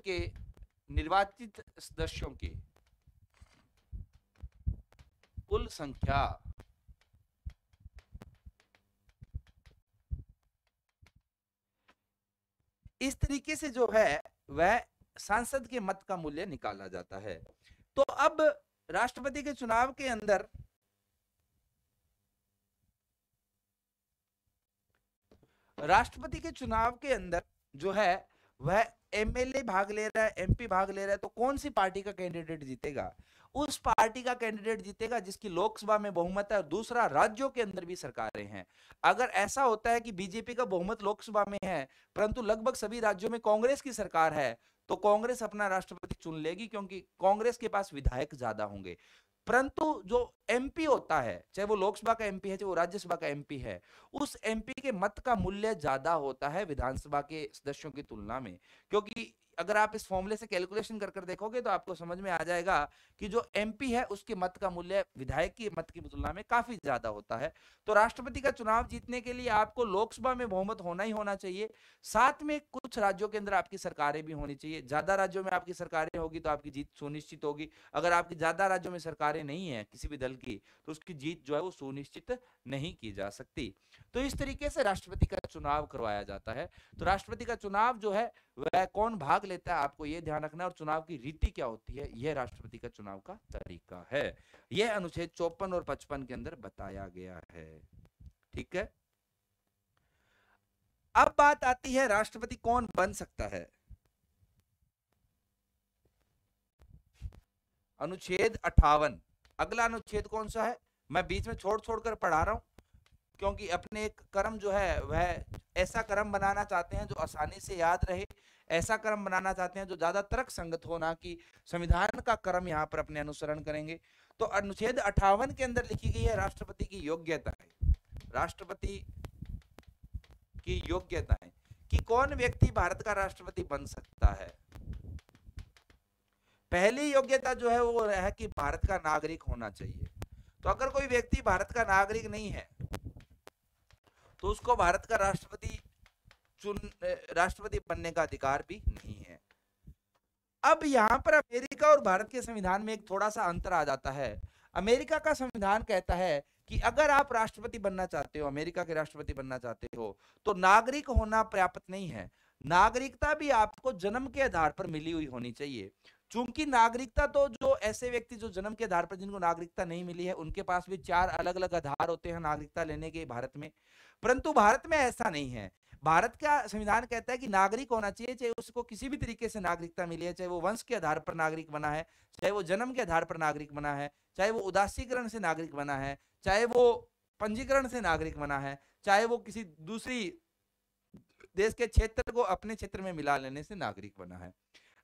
के निर्वाचित सदस्यों की कुल संख्या। इस तरीके से जो है वह सांसद के मत का मूल्य निकाला जाता है। तो अब राष्ट्रपति के चुनाव के अंदर जो है वह एमएलए भाग ले रहा है, एमपी भाग ले रहा है, तो कौन सी पार्टी का कैंडिडेट जीतेगा? उस पार्टी का कैंडिडेट जीतेगा जिसकी लोकसभा में बहुमत है और दूसरा राज्यों के अंदर भी सरकारें हैं। अगर ऐसा होता है कि बीजेपी का बहुमत लोकसभा में है परंतु लगभग सभी राज्यों में कांग्रेस की सरकार है, तो कांग्रेस अपना राष्ट्रपति चुन लेगी क्योंकि कांग्रेस के पास विधायक ज्यादा होंगे। परंतु जो एमपी होता है, चाहे वो लोकसभा का एमपी है चाहे वो राज्यसभा का एमपी है, उस एमपी के मत का मूल्य ज्यादा होता है विधानसभा के सदस्यों की तुलना में। क्योंकि अगर आप इस फॉर्मूले से कैलकुलेशन कर कर देखोगे तो आपको समझ में आ जाएगा कि जो एमपी है उसके मत का मूल्य विधायक की मत की तुलना में काफी ज्यादा होता है। तो राष्ट्रपति का चुनाव जीतने के लिए आपको लोकसभा में बहुमत होना ही होना चाहिए, साथ में कुछ राज्यों के अंदर आपकी सरकारें भी होनी चाहिए। ज्यादा राज्यों में आपकी सरकारें होगी तो आपकी जीत सुनिश्चित होगी। अगर आपकी ज्यादा राज्यों में सरकारें नहीं है किसी भी दल की तो उसकी जीत जो है वो सुनिश्चित नहीं की जा सकती। तो इस तरीके से राष्ट्रपति का चुनाव करवाया जाता है। तो राष्ट्रपति का चुनाव जो है वह कौन भाग लेता है आपको यह ध्यान रखना है, और चुनाव की रीति क्या होती है यह राष्ट्रपति का चुनाव का तरीका है। यह अनुच्छेद 54 और 55 के अंदर बताया गया है। ठीक है, अब बात आती है राष्ट्रपति कौन बन सकता है। अनुच्छेद 58। अगला अनुच्छेद कौन सा है, मैं बीच में छोड़ छोड़कर पढ़ा रहा हूं क्योंकि अपने एक क्रम जो है वह ऐसा क्रम बनाना चाहते हैं जो आसानी से याद रहे, ऐसा क्रम बनाना चाहते हैं जो ज्यादा तर्क संगत हो, ना कि संविधान का क्रम यहां पर अपने अनुसरण करेंगे। तो अनुच्छेद 58 के अंदर लिखी गई है राष्ट्रपति की योग्यताएं। राष्ट्रपति की योग्यताएं कि कौन व्यक्ति भारत का राष्ट्रपति बन सकता है। पहली योग्यता जो है वो है कि भारत का नागरिक होना चाहिए। तो अगर कोई व्यक्ति भारत का नागरिक नहीं है तो उसको भारत का राष्ट्रपति बनने का अधिकार भी नहीं है। अब यहां पर अमेरिका और भारत के संविधान में एक थोड़ा सा अंतर आ जाता है। अमेरिका का संविधान कहता है कि अगर आप राष्ट्रपति बनना चाहते हो, अमेरिका के राष्ट्रपति बनना चाहते हो, तो नागरिक होना पर्याप्त नहीं है, नागरिकता भी आपको जन्म के आधार पर मिली हुई होनी चाहिए। चूंकि नागरिकता तो जो ऐसे व्यक्ति जो जन्म के आधार पर जिनको नागरिकता नहीं मिली है उनके पास भी 4 अलग अलग आधार होते हैं नागरिकता लेने के भारत में, परंतु भारत में ऐसा नहीं है। भारत का संविधान कहता है कि नागरिक होना चाहिए, चाहे उसको किसी भी तरीके से नागरिकता मिली है, चाहे वो वंश के आधार पर नागरिक बना है, चाहे वो जन्म के आधार पर नागरिक बना है, चाहे वो उदासीकरण से नागरिक बना है, चाहे वो पंजीकरण से नागरिक बना है, चाहे वो किसी दूसरी देश के क्षेत्र को अपने क्षेत्र में मिला लेने से नागरिक बना है।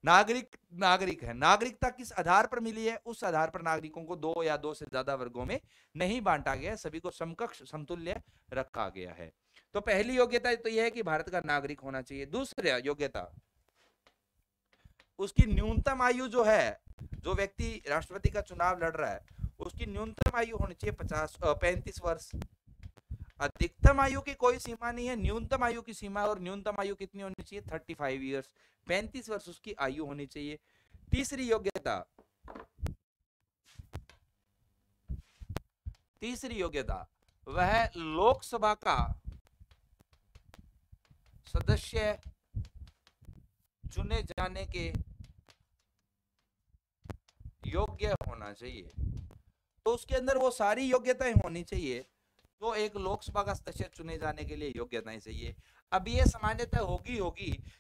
नागरिक है। नागरिकता किस आधार पर मिली है उस आधार पर नागरिकों को 2 या 2 से ज्यादा वर्गों में नहीं बांटा गया है, सभी को समकक्ष समतुल्य रखा गया है। तो पहली योग्यता तो यह है कि भारत का नागरिक होना चाहिए। दूसरी योग्यता, उसकी न्यूनतम आयु जो है, जो व्यक्ति राष्ट्रपति का चुनाव लड़ रहा है उसकी न्यूनतम आयु होनी चाहिए 35 वर्ष। अधिकतम आयु की कोई सीमा नहीं है, न्यूनतम आयु की सीमा, और न्यूनतम आयु कितनी होनी चाहिए 35 ईयर्स, 35 वर्ष उसकी आयु होनी चाहिए। तीसरी योग्यता वह लोकसभा का सदस्य चुने जाने के योग्य होना चाहिए। तो उसके अंदर वो सारी योग्यताएं होनी चाहिए जो एक लोकसभा का सदस्य चुने जाने के लिए योग्यताएं चाहिए। अब ये सामान्यतः होगी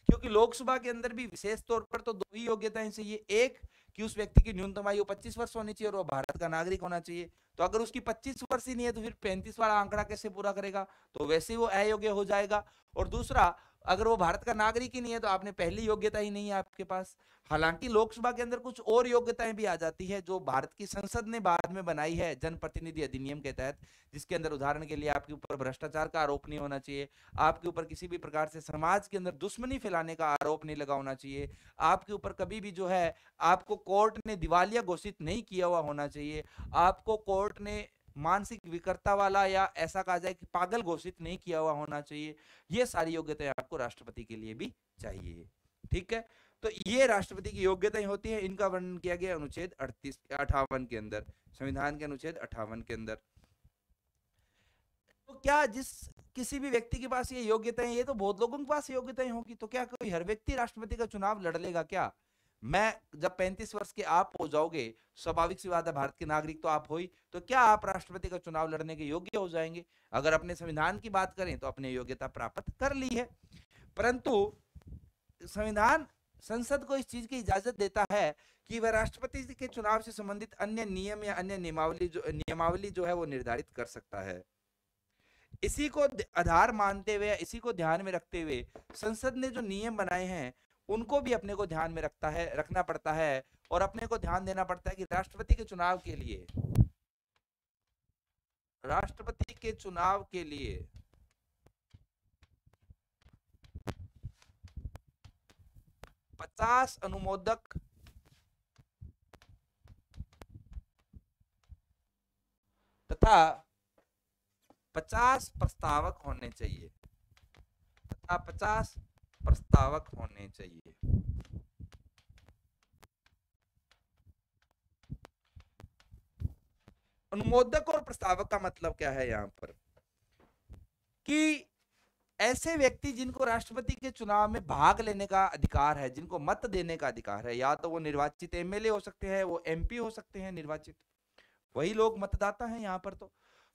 क्योंकि लोकसभा के अंदर भी विशेष तौर पर तो 2 ही योग्यताएं चाहिए। एक कि उस व्यक्ति की न्यूनतम आयु 25 वर्ष होनी चाहिए और वो भारत का नागरिक होना चाहिए। तो अगर उसकी 25 वर्ष ही नहीं है तो फिर 35 वाला आंकड़ा कैसे पूरा करेगा, तो वैसे ही वो अयोग्य हो जाएगा। और दूसरा, अगर वो भारत का नागरिक ही नहीं है तो आपने पहली योग्यता ही नहीं है आपके पास। हालांकि लोकसभा के अंदर कुछ और योग्यताएं भी आ जाती है जो भारत की संसद ने बाद में बनाई है जनप्रतिनिधि अधिनियम के तहत, जिसके अंदर उदाहरण के लिए आपके ऊपर भ्रष्टाचार का आरोप नहीं होना चाहिए, आपके ऊपर किसी भी प्रकार से समाज के अंदर दुश्मनी फैलाने का आरोप नहीं लगा होना चाहिए, आपके ऊपर कभी भी जो है आपको कोर्ट ने दिवालिया घोषित नहीं किया हुआ होना चाहिए, आपको कोर्ट ने मानसिक विकर्ता वाला या ऐसा कहा जाए कि पागल घोषित नहीं किया हुआ होना चाहिए। ये सारी योग्यताएं आपको राष्ट्रपति के लिए भी चाहिए। ठीक है, तो ये राष्ट्रपति की योग्यताएं होती है, इनका वर्णन किया गया अनुच्छेद 58 के अंदर, संविधान के अनुच्छेद 58 के अंदर। तो क्या जिस किसी भी व्यक्ति के पास ये योग्यताएं, ये तो बहुत लोगों के पास योग्यताएं होगी, तो क्या कोई हर व्यक्ति राष्ट्रपति का चुनाव लड़ लेगा क्या? मैं जब 35 वर्ष के आप हो जाओगे, स्वाभाविक सी बात है भारत के नागरिक तो आप हो ही, तो क्या आप राष्ट्रपति का चुनाव लड़ने के योग्य हो जाएंगे? अगर अपने संविधान की बात करें तो अपने योग्यता प्राप्त कर ली है, परंतु संविधान संसद को इस चीज की इजाजत देता है कि वह राष्ट्रपति के चुनाव से संबंधित अन्य नियम या अन्य नियमावली जो है वो निर्धारित कर सकता है। इसी को आधार मानते हुए, इसी को ध्यान में रखते हुए संसद ने जो नियम बनाए हैं उनको भी अपने को ध्यान में रखना पड़ता है, और अपने को ध्यान देना पड़ता है कि राष्ट्रपति के चुनाव के लिए 50 अनुमोदक तथा 50 प्रस्तावक होने चाहिए, अनुमोदक और प्रस्तावक का मतलब क्या है यहाँ पर, कि ऐसे व्यक्ति जिनको राष्ट्रपति के चुनाव में भाग लेने का अधिकार है, जिनको मत देने का अधिकार है, या तो वो निर्वाचित एमएलए हो सकते हैं, वो एमपी हो सकते हैं निर्वाचित, वही लोग मतदाता हैं यहाँ पर।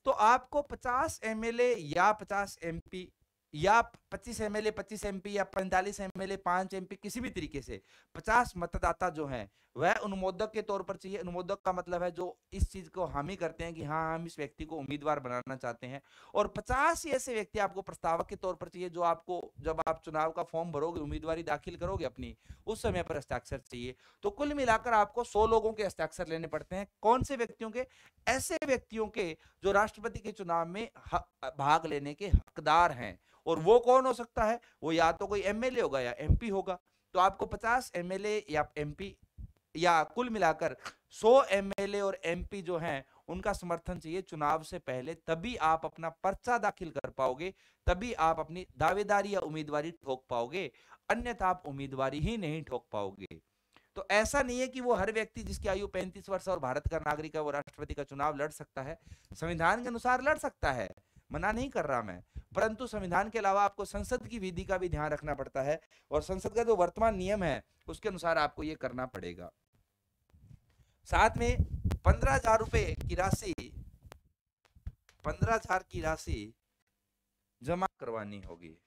तो आपको 50 एमएलए या 50 एमपी या 25 एमएलए 25 एमपी या 45 एमएलए 5 एमपी, किसी भी तरीके से 50 मतदाता जो हैं वह अनुमोदक के तौर पर चाहिए। अनुमोदक का मतलब है जो इस चीज को हामी करते हैं कि हाँ हम इस व्यक्ति को उम्मीदवार बनाना चाहते हैं, और 50 ऐसे व्यक्ति आपको प्रस्तावक के तौर पर चाहिए जो आपको, जब आप चुनाव का फॉर्म भरोगे, उम्मीदवारी दाखिल करोगे अपनी, उस समय पर हस्ताक्षर चाहिए। तो कुल मिलाकर आपको 100 लोगों के हस्ताक्षर लेने पड़ते हैं। कौन से व्यक्तियों के? ऐसे व्यक्तियों के जो राष्ट्रपति के चुनाव में भाग लेने के हकदार हैं। और वो कौन हो सकता है? वो या तो कोई एमएलए होगा या एमपी होगा। तो आपको 50 एमएलए या एमपी या कुल मिलाकर 100 एमएलए और एमपी जो हैं उनका समर्थन चाहिए चुनाव से पहले, तभी आप अपना पर्चा दाखिल कर पाओगे, तभी आप अपनी दावेदारी या उम्मीदवारी ठोक पाओगे, अन्यथा आप उम्मीदवारी ही नहीं ठोक पाओगे। तो ऐसा नहीं है कि वो हर व्यक्ति जिसकी आयु 35 वर्ष और भारत का नागरिक है वो राष्ट्रपति का चुनाव लड़ सकता है। संविधान के अनुसार लड़ सकता है, मना नहीं कर रहा मैं, परंतु संविधान के अलावा आपको संसद की विधि का भी ध्यान रखना पड़ता है, और संसद का जो वर्तमान नियम है उसके अनुसार आपको ये करना पड़ेगा। साथ में 15,000 रुपए की राशि, 15,000 की राशि जमा करवानी होगी।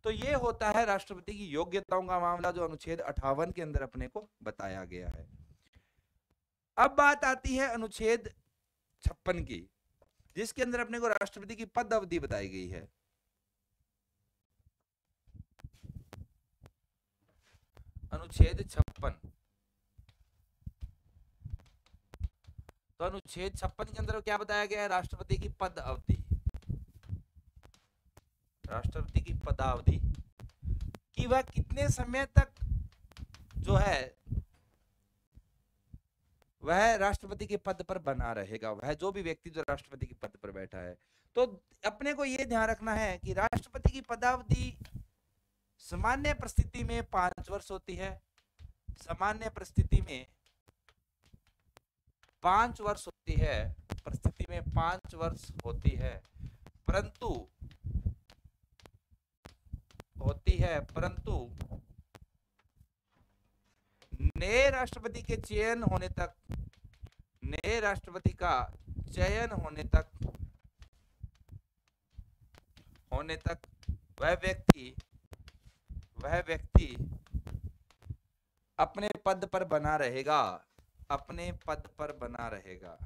तो ये होता है राष्ट्रपति की योग्यताओं का मामला, जो अनुच्छेद 58 के अंदर अपने को बताया गया है। अब बात आती है अनुच्छेद 56 की, जिसके अंदर अपने को राष्ट्रपति की पद अवधि बताई गई है। अनुच्छेद 56, तो अनुच्छेद 56 के अंदर क्या बताया गया है? राष्ट्रपति की पद अवधि, राष्ट्रपति की पदावधि कि वह कितने समय तक जो है वह राष्ट्रपति के पद पर बना रहेगा, वह जो भी व्यक्ति जो राष्ट्रपति के पद पर बैठा है। तो अपने को यह ध्यान रखना है कि राष्ट्रपति की पदावधि सामान्य परिस्थिति में 5 वर्ष होती है, सामान्य परिस्थिति में 5 वर्ष होती है, परिस्थिति में 5 वर्ष होती है, परंतु नए राष्ट्रपति के चयन होने तक, नए राष्ट्रपति का चयन होने तक होने तक वह व्यक्ति अपने पद पर बना रहेगा, अपने पद पर बना रहेगा।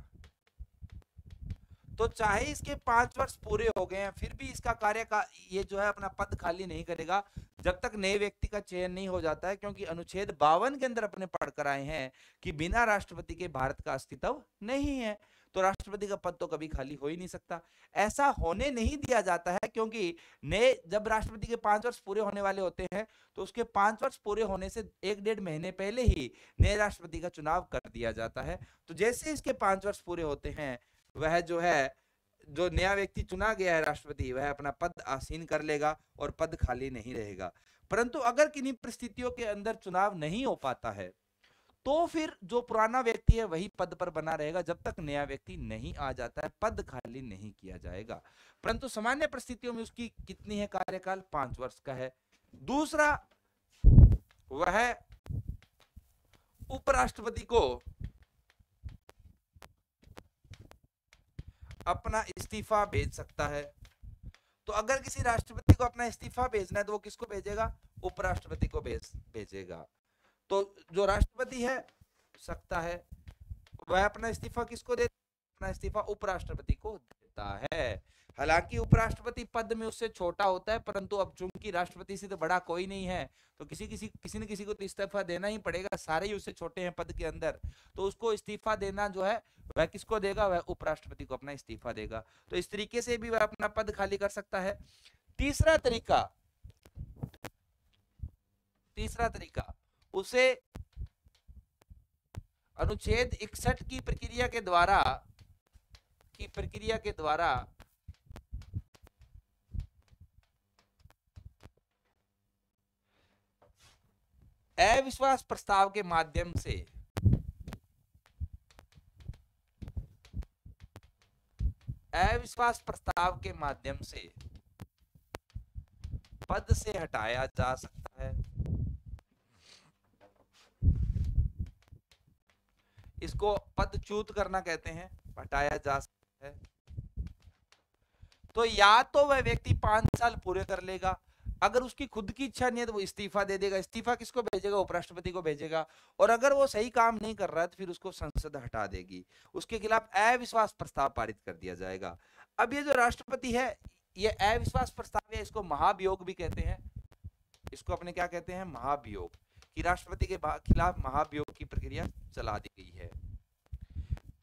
तो चाहे इसके 5 वर्ष पूरे हो गए हैं, फिर भी इसका कार्य का ये जो है अपना पद खाली नहीं करेगा जब तक नए व्यक्ति का चयन नहीं हो जाता है, क्योंकि अनुच्छेद 52 के अंदर अपने पढ़कर आए हैं कि बिना राष्ट्रपति के भारत का अस्तित्व नहीं है। तो राष्ट्रपति का पद तो कभी खाली हो ही नहीं सकता। ऐसा होने नहीं दिया जाता है, क्योंकि नए जब राष्ट्रपति के 5 वर्ष पूरे होने वाले होते हैं तो उसके 5 वर्ष पूरे होने से 1-1.5 महीने पहले ही नए राष्ट्रपति का चुनाव कर दिया जाता है। तो जैसे इसके 5 वर्ष पूरे होते हैं, वह जो है, जो नया व्यक्ति चुना गया है राष्ट्रपति, वह अपना पद आसीन कर लेगा और पद खाली नहीं रहेगा। परंतु अगर किन्हीं परिस्थितियों के अंदर चुनाव नहीं हो पाता है तो फिर जो पुराना व्यक्ति है वही पद पर बना रहेगा जब तक नया व्यक्ति नहीं आ जाता है, पद खाली नहीं किया जाएगा। परंतु सामान्य परिस्थितियों में उसकी कितनी है कार्यकाल? 5 वर्ष का है। दूसरा, वह उपराष्ट्रपति को अपना इस्तीफा भेज सकता है। तो अगर किसी राष्ट्रपति को अपना इस्तीफा भेजना है तो वो किसको भेजेगा? उपराष्ट्रपति को भेजेगा। तो जो राष्ट्रपति है सकता है, वह अपना इस्तीफा किसको देता है? अपना इस्तीफा उपराष्ट्रपति को देता है। हालांकि उपराष्ट्रपति पद में उससे छोटा होता है, परंतु अब चूंकि राष्ट्रपति से तो बड़ा कोई नहीं है, तो किसी न किसी को तो इस्तीफा देना ही पड़ेगा। सारे ही उससे छोटे हैं पद के अंदर, तो उसको इस्तीफा देना जो है वह किसको देगा? वह उपराष्ट्रपति को अपना इस्तीफा देगा। तो इस तरीके से भी वह अपना पद खाली कर सकता है। तीसरा तरीका उसे अनुच्छेद 61 की प्रक्रिया के द्वारा अविश्वास प्रस्ताव के माध्यम से पद से हटाया जा सकता है। इसको पदच्युत करना कहते हैं, हटाया जा सकता है। तो या तो वह व्यक्ति 5 साल पूरे कर लेगा, अगर उसकी खुद की इच्छा नहीं है तो वो इस्तीफा दे देगा। इस्तीफा किसको भेजेगा? उपराष्ट्रपति को भेजेगा। और अगर वो सही काम नहीं कर रहा है तो फिर उसको संसद हटा देगी, उसके खिलाफ अविश्वास प्रस्ताव पारित कर दिया जाएगा। अब ये जो राष्ट्रपति है, ये अविश्वास प्रस्ताव है, इसको महाभियोग भी कहते हैं। इसको अपने क्या कहते हैं? महाभियोग। कि राष्ट्रपति के खिलाफ महाभियोग की प्रक्रिया चला दी गई है।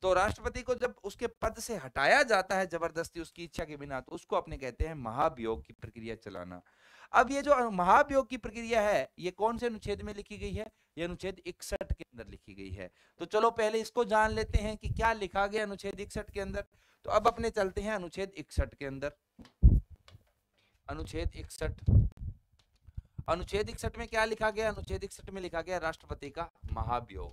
तो राष्ट्रपति को जब उसके पद से हटाया जाता है जबरदस्ती उसकी इच्छा के बिना, तो उसको अपने कहते हैं महाभियोग की प्रक्रिया चलाना। अब ये जो महाभियोग की प्रक्रिया है, ये कौन से अनुच्छेद में लिखी गई है? ये अनुच्छेद 61 के अंदर लिखी गई है। तो चलो पहले इसको जान लेते हैं कि क्या लिखा गया अनुच्छेद 61 के अंदर। तो अब अपने चलते हैं अनुच्छेद 61 के अंदर। अनुच्छेद 61 में क्या लिखा गया? अनुच्छेद 61 में लिखा गया राष्ट्रपति का महाभियोग।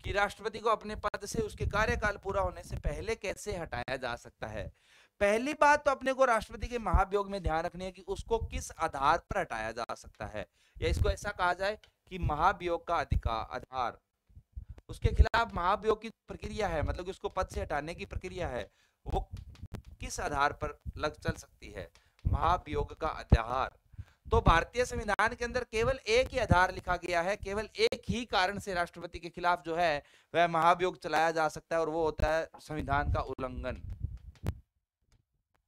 कि राष्ट्रपति को अपने पद से उसके कार्यकाल पूरा होने से पहले कैसे हटाया जा सकता है। पहली बात तो अपने को राष्ट्रपति के महाभियोग में ध्यान रखनी है कि उसको किस आधार पर हटाया जा सकता है, या इसको ऐसा कहा जाए कि महाभियोग का आधार, उसके खिलाफ महाभियोग की प्रक्रिया है, मतलब कि उसको पद से हटाने की प्रक्रिया है, वो किस आधार पर चल सकती है? महाभियोग का आधार। तो भारतीय संविधान के अंदर केवल एक ही आधार लिखा गया है, केवल एक ही कारण से राष्ट्रपति के खिलाफ जो है वह महाभियोग चलाया जा सकता है, और वो होता है संविधान का उल्लंघन।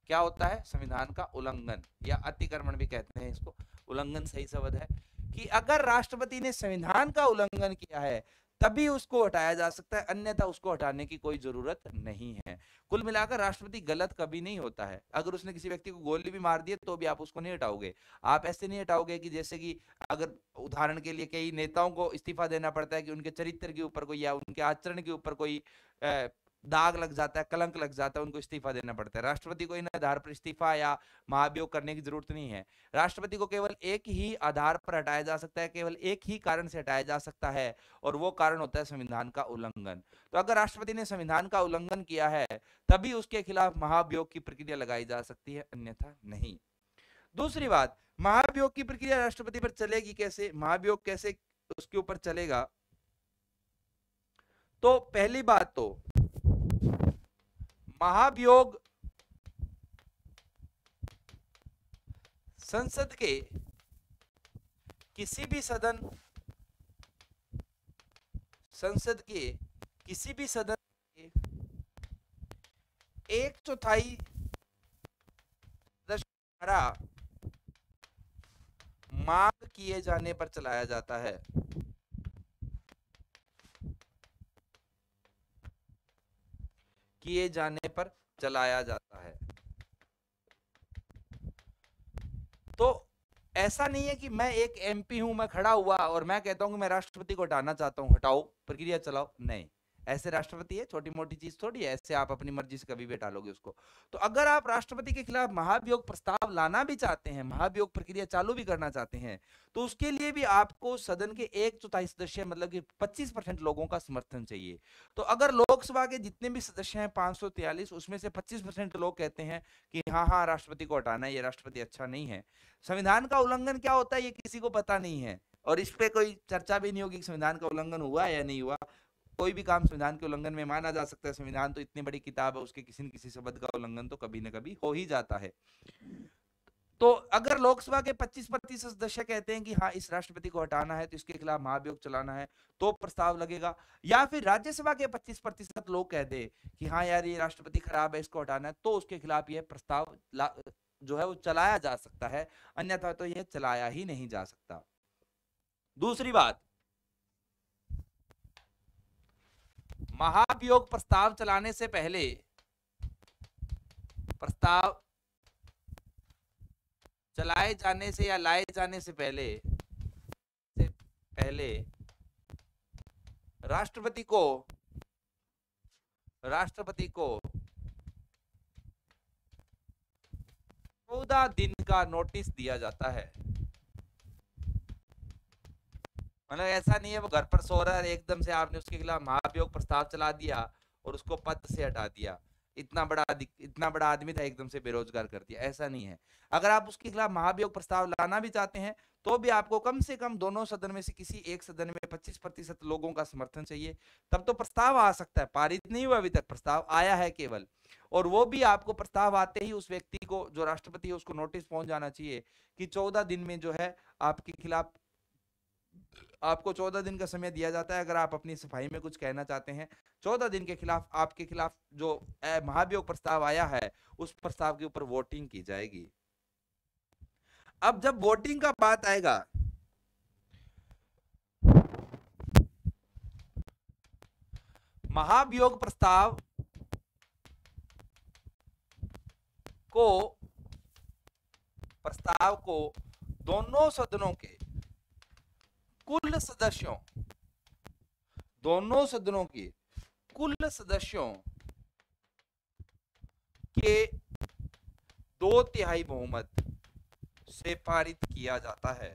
क्या होता है? संविधान का उल्लंघन, या अतिक्रमण भी कहते हैं इसको, उल्लंघन सही शब्द है। कि अगर राष्ट्रपति ने संविधान का उल्लंघन किया है तभी उसको हटाया जा सकता है, अन्यथा उसको हटाने की कोई जरूरत नहीं है। कुल मिलाकर राष्ट्रपति गलत कभी नहीं होता है। अगर उसने किसी व्यक्ति को गोली भी मार दी तो भी आप उसको नहीं हटाओगे। आप ऐसे नहीं हटाओगे कि जैसे कि अगर उदाहरण के लिए कई नेताओं को इस्तीफा देना पड़ता है कि उनके चरित्र के ऊपर कोई या उनके आचरण के ऊपर कोई दाग लग जाता है, कलंक लग जाता है, उनको इस्तीफा देना पड़ता है। राष्ट्रपति को इन आधार पर इस्तीफा या महाभियोग करने की जरूरत नहीं है। राष्ट्रपति को केवल एक ही आधार पर हटाया जा सकता है, केवल एक ही कारण से हटाया जा सकता है, और वो कारण होता है संविधान का उल्लंघन। तो अगर राष्ट्रपति ने संविधान का उल्लंघन किया है तभी उसके खिलाफ महाभियोग की प्रक्रिया लगाई जा सकती है, अन्यथा नहीं। दूसरी बात, महाभियोग की प्रक्रिया राष्ट्रपति पर चलेगी कैसे? महाभियोग कैसे उसके ऊपर चलेगा? तो पहली बात तो महाभियोग संसद के किसी भी सदन के 1/4 द्वारा मांग किए जाने पर चलाया जाता है। किए जाने पर चलाया जाता है। तो ऐसा नहीं है कि मैं एक एमपी हूं, मैं खड़ा हुआ और मैं कहता हूं कि मैं राष्ट्रपति को हटाना चाहता हूं, हटाओ, प्रक्रिया चलाओ। नहीं, ऐसे राष्ट्रपति है छोटी मोटी चीज थोड़ी है, ऐसे आप अपनी मर्जी से कभी भी हटा उसको। तो अगर आप राष्ट्रपति के खिलाफ महाभियोग प्रस्ताव लाना भी चाहते हैं, महाभियोग प्रक्रिया चालू भी करना चाहते हैं, तो उसके लिए भी आपको सदन के 1/4 सदस्य मतलब कि 25% लोगों का समर्थन चाहिए। तो अगर लोकसभा के जितने भी सदस्य हैं 543, उसमें से 25% लोग कहते हैं कि हाँ हाँ राष्ट्रपति को हटाना है, ये राष्ट्रपति अच्छा नहीं है। संविधान का उल्लंघन क्या होता है ये किसी को पता नहीं है, और इस पे कोई चर्चा भी नहीं होगी कि संविधान का उल्लंघन हुआ या नहीं हुआ। कोई भी काम संविधान के उल्लंघन में माना जा सकता है। संविधान तो इतनी बड़ी किताब है, उसके किसी न किसी शब्द का उल्लंघन तो कभी न कभी हो ही जाता है। तो अगर लोकसभा के 25% सदस्य कहते हैं कि हाँ इस राष्ट्रपति को हटाना है, तो इसके खिलाफ महाभियोग चलाना है, तो प्रस्ताव लगेगा। या फिर राज्यसभा के 25% लोग कह दे कि हाँ यार ये राष्ट्रपति खराब है, इसको हटाना है, तो उसके खिलाफ यह प्रस्ताव जो है वो चलाया जा सकता है, अन्यथा तो यह चलाया ही नहीं जा सकता। दूसरी बात, महाभियोग प्रस्ताव चलाने से पहले, प्रस्ताव चलाए जाने से या लाए जाने से पहले राष्ट्रपति को 14 दिन का नोटिस दिया जाता है। मतलब ऐसा नहीं है वो घर पर सो रहा है, एकदम से आपने उसके खिलाफ महाभियोग प्रस्ताव चला दिया और उसको पद से हटा दिया। इतना बड़ा आदमी था, एकदम से बेरोजगार कर दिया, ऐसा नहीं है। अगर आप उसके खिलाफ महाभियोग प्रस्ताव लाना भी चाहते हैं, तो भी आपको कम से कम दोनों सदन में से किसी एक सदन में 25% लोगों का समर्थन चाहिए, तब तो प्रस्ताव आ सकता है। पारित नहीं हुआ अभी तक, प्रस्ताव आया है केवल, और वो भी आपको प्रस्ताव आते ही उस व्यक्ति को, जो राष्ट्रपति है, उसको नोटिस पहुंच जाना चाहिए कि 14 दिन में जो है आपके खिलाफ, आपको 14 दिन का समय दिया जाता है। अगर आप अपनी सफाई में कुछ कहना चाहते हैं, 14 दिन के खिलाफ आपके खिलाफ जो महाभियोग प्रस्ताव आया है, उस प्रस्ताव के ऊपर वोटिंग की जाएगी। अब जब वोटिंग का बात आएगा, महाभियोग प्रस्ताव को दोनों सदनों के कुल सदस्यों, दोनों सदनों के कुल सदस्यों के 2/3 बहुमत से पारित किया जाता है।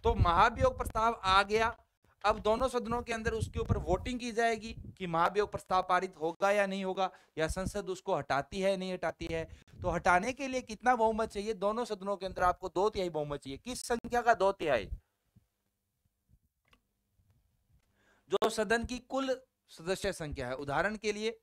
तो महाभियोग प्रस्ताव आ गया, अब दोनों सदनों के अंदर उसके ऊपर वोटिंग की जाएगी कि महाभियोग प्रस्ताव पारित होगा या नहीं होगा, या संसद उसको हटाती है नहीं हटाती है। तो हटाने के लिए कितना बहुमत चाहिए? दोनों सदनों के अंदर आपको 2/3 बहुमत चाहिए। किस संख्या का 2/3? जो सदन की कुल सदस्य संख्या है। उदाहरण के लिए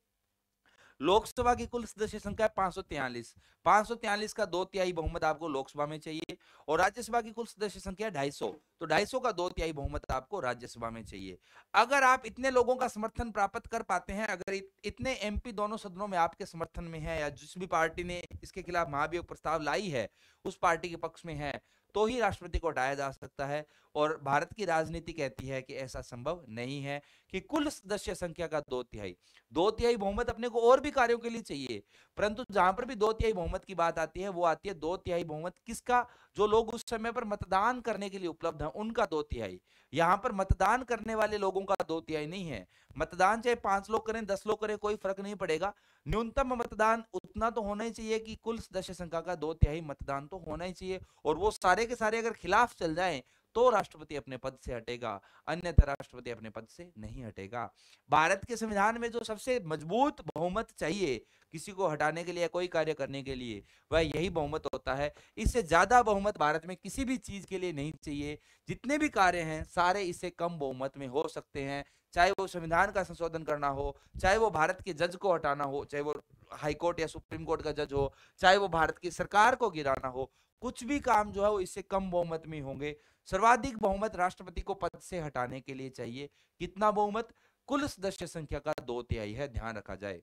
लोकसभा की कुल सदस्य संख्या 543, 543 का 2/3 बहुमत आपको लोकसभा में चाहिए, और राज्यसभा की कुल सदस्य संख्या 250, तो 250 का 2/3 बहुमत आपको राज्यसभा में चाहिए। अगर आप इतने लोगों का समर्थन प्राप्त कर पाते हैं, अगर इतने एमपी दोनों सदनों में आपके समर्थन में है, या जिस भी पार्टी ने इसके खिलाफ महाभियोग प्रस्ताव लाई है उस पार्टी के पक्ष में है, तो ही राष्ट्रपति को हटाया जा सकता है। और भारत की राजनीति कहती है कि ऐसा संभव नहीं है कि कुल सदस्य संख्या का 2/3 बहुमत अपने को और भी कार्यों के लिए चाहिए, परंतु जहां पर भी 2/3 बहुमत की बात आती है, वो आती है 2/3 बहुमत किसका? जो लोग उस समय पर मतदान करने के लिए उपलब्ध हैं उनका 2/3। यहाँ पर मतदान करने वाले लोगों का 2/3 नहीं है। मतदान चाहे 5 लोग करें, 10 लोग करें, कोई फर्क नहीं पड़ेगा। न्यूनतम मतदान उतना तो होना ही चाहिए कि कुल सदस्य संख्या का 2/3 मतदान तो होना ही चाहिए, और वो सारे के सारे अगर खिलाफ चल जाएं तो राष्ट्रपति अपने पद से हटेगा, अन्यथा राष्ट्रपति अपने पद से नहीं हटेगा। भारत के संविधान में जो सबसे मजबूत बहुमत चाहिए किसी को हटाने के लिए, कोई कार्य करने के लिए, वह यही बहुमत होता है। इससे ज्यादा बहुमत भारत में किसी भी चीज के लिए नहीं चाहिए। जितने भी कार्य हैं सारे इससे कम बहुमत में हो सकते हैं, चाहे वो संविधान का संशोधन करना हो, चाहे वो भारत के जज को हटाना हो, चाहे वो हाई कोर्ट या सुप्रीम कोर्ट का जज हो, चाहे वो भारत की सरकार को गिराना हो, कुछ भी काम जो है वो इससे कम बहुमत में होंगे। सर्वाधिक बहुमत राष्ट्रपति को पद से हटाने के लिए चाहिए। कितना बहुमत? कुल सदस्य संख्या का 2/3 है, ध्यान रखा जाए।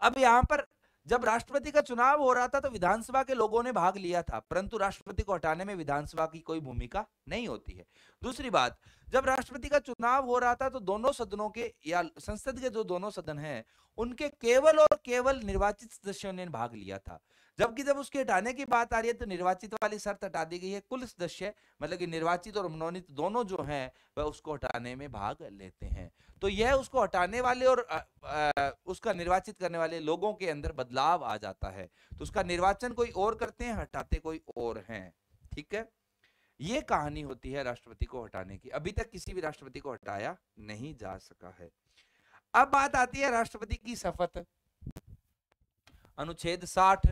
अब यहां पर जब राष्ट्रपति का चुनाव हो रहा था तो विधानसभा के लोगों ने भाग लिया था, परंतु राष्ट्रपति को हटाने में विधानसभा की कोई भूमिका नहीं होती है। दूसरी बात, जब राष्ट्रपति का चुनाव हो रहा था तो दोनों सदनों के या संसद के जो दोनों सदन हैं उनके केवल और केवल निर्वाचित सदस्यों ने भाग लिया था। जबकि जब उसके हटाने की बात आ रही है तो निर्वाचित वाली शर्त हटा दी गई है, कुल सदस्य मतलब कि निर्वाचित और मनोनीत दोनों जो हैं वह उसको हटाने में भाग लेते हैं। तो यह उसको हटाने वाले और उसका निर्वाचित करने वाले लोगों के अंदर बदलाव आ जाता है। तो उसका निर्वाचन कोई और करते हैं, हटाते कोई और हैं। ठीक है, ये कहानी होती है राष्ट्रपति को हटाने की। अभी तक किसी भी राष्ट्रपति को हटाया नहीं जा सका है। अब बात आती है राष्ट्रपति की शपथ। अनुच्छेद 60,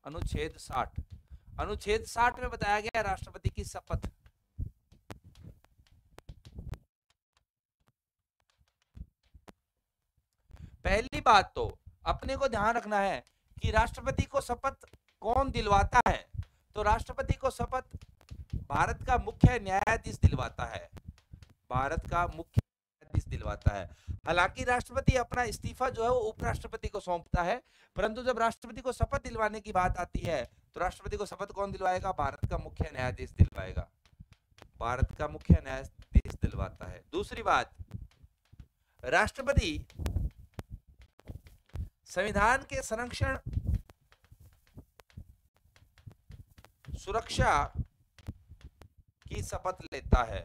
अनुच्छेद 60, अनुच्छेद 60 में बताया गया राष्ट्रपति की शपथ। पहली बात तो अपने को ध्यान रखना है कि राष्ट्रपति को शपथ कौन दिलवाता है। तो राष्ट्रपति को शपथ भारत का मुख्य न्यायाधीश दिलवाता है, भारत का मुख्य न्यायाधीश दिलवाता है। हालांकि राष्ट्रपति अपना इस्तीफा जो है वो उपराष्ट्रपति को सौंपता है, परंतु जब राष्ट्रपति को शपथ दिलवाने की बात आती है तो राष्ट्रपति को शपथ कौन दिलवाएगा? भारत का मुख्य न्यायाधीश दिलवाएगा, भारत का मुख्य न्यायाधीश दिलवाता है। दूसरी बात, राष्ट्रपति संविधान के संरक्षण, सुरक्षा की शपथ लेता है।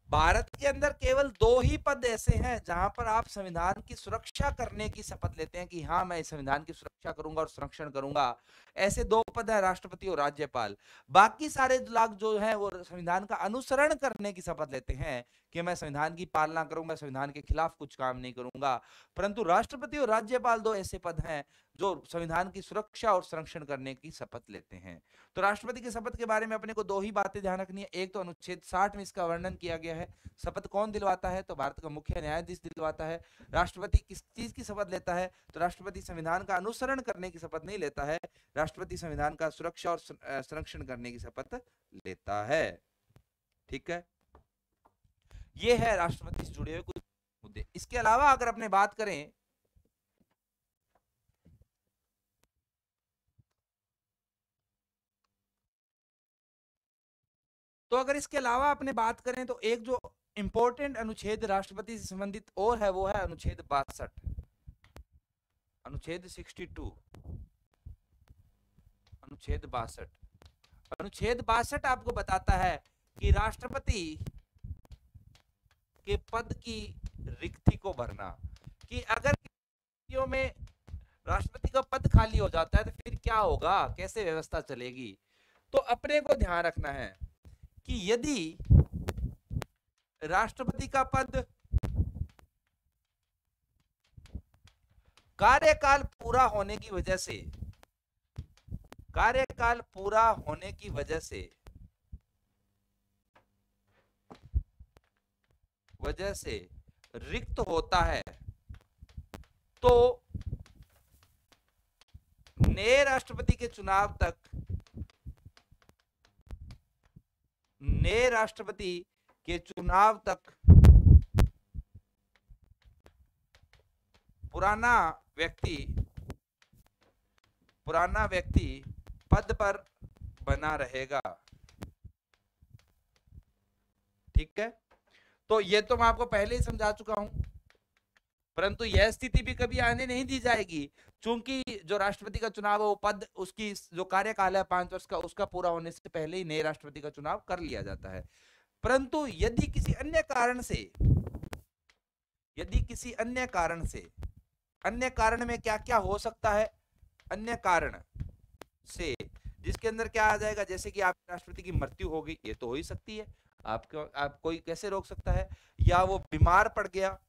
भारत के अंदर केवल 2 ही पद ऐसे हैं जहां पर आप संविधान की सुरक्षा करने की शपथ लेते हैं कि हाँ मैं संविधान की सुरक्षा करूंगा और संरक्षण करूंगा। ऐसे 2 पद है, राष्ट्रपति और राज्यपाल। बाकी सारे लोग जो हैं वो संविधान का अनुसरण करने की शपथ लेते हैं कि मैं संविधान की पालना करूंगा, संविधान के खिलाफ कुछ काम नहीं करूंगा। परंतु राष्ट्रपति और राज्यपाल 2 ऐसे पद हैं जो संविधान की सुरक्षा और संरक्षण करने की शपथ लेते हैं। तो राष्ट्रपति की शपथ के बारे में अपने को 2 ही बातें ध्यान रखनी है। एक तो अनुच्छेद 60 में इसका वर्णन किया गया है। शपथ कौन दिलवाता है? तो भारत का मुख्य न्यायाधीश दिलवाता है। राष्ट्रपति किस चीज की शपथ लेता है? तो राष्ट्रपति संविधान का अनुसरण करने की शपथ नहीं लेता है, राष्ट्रपति संविधान का सुरक्षा और संरक्षण करने की शपथ लेता है। ठीक है, ये है राष्ट्रपति से जुड़े हुए कुछ मुद्दे। इसके अलावा अगर अपने बात करें तो अगर इसके अलावा अपने बात करें तो एक जो इंपॉर्टेंट अनुच्छेद राष्ट्रपति से संबंधित और है वो है अनुच्छेद 62, अनुच्छेद 62, अनुच्छेद 62। अनुच्छेद 62 आपको बताता है कि राष्ट्रपति के पद की रिक्ति को भरना, कि अगर में राष्ट्रपति का पद खाली हो जाता है तो फिर क्या होगा, कैसे व्यवस्था चलेगी। तो अपने को ध्यान रखना है कि यदि राष्ट्रपति का पद कार्यकाल पूरा होने की वजह से, कार्यकाल पूरा होने की वजह से रिक्त होता है तो नए राष्ट्रपति के चुनाव तक, नए राष्ट्रपति के चुनाव तक पुराना व्यक्ति पद पर बना रहेगा। ठीक है, तो ये तो मैं आपको पहले ही समझा चुका हूं, परंतु यह स्थिति भी कभी आने नहीं दी जाएगी, क्योंकि जो राष्ट्रपति का चुनाव है वो पद, उसकी जो कार्यकाल है 5 वर्ष का, उसका पूरा होने से पहले ही नए राष्ट्रपति का चुनाव कर लिया जाता है। परंतु यदि किसी अन्य कारण से अन्य कारण में क्या क्या हो सकता है? अन्य कारण से जिसके अंदर क्या आ जाएगा, जैसे कि आप राष्ट्रपति की मृत्यु हो गई, ये तो हो ही सकती है, आपको आप कोई कैसे रोक सकता है? या वो बीमार पड़ गया,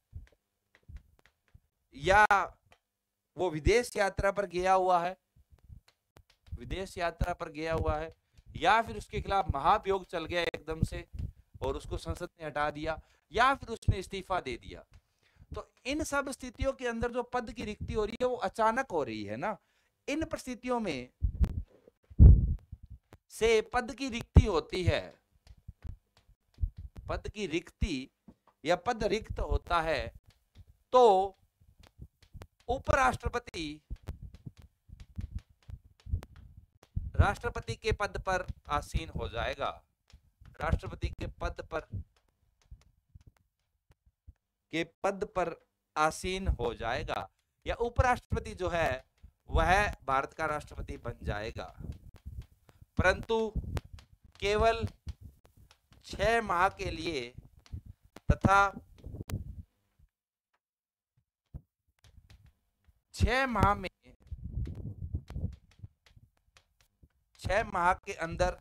या वो विदेश यात्रा पर गया हुआ है, विदेश यात्रा पर गया हुआ है, या फिर उसके खिलाफ महाभियोग चल गया एकदम से और उसको संसद ने हटा दिया, या फिर उसने इस्तीफा दे दिया। तो इन सब स्थितियों के अंदर जो पद की रिक्ति हो रही है वो अचानक हो रही है ना। इन परिस्थितियों में से पद की रिक्ति होती है, पद की रिक्ति या पद रिक्त होता है, तो उपराष्ट्रपति राष्ट्रपति के पद पर आसीन हो जाएगा, राष्ट्रपति के पद पर आसीन हो जाएगा, या उपराष्ट्रपति जो है वह भारत का राष्ट्रपति बन जाएगा, परंतु केवल 6 माह के लिए तथा 6 माह में 6 माह के अंदर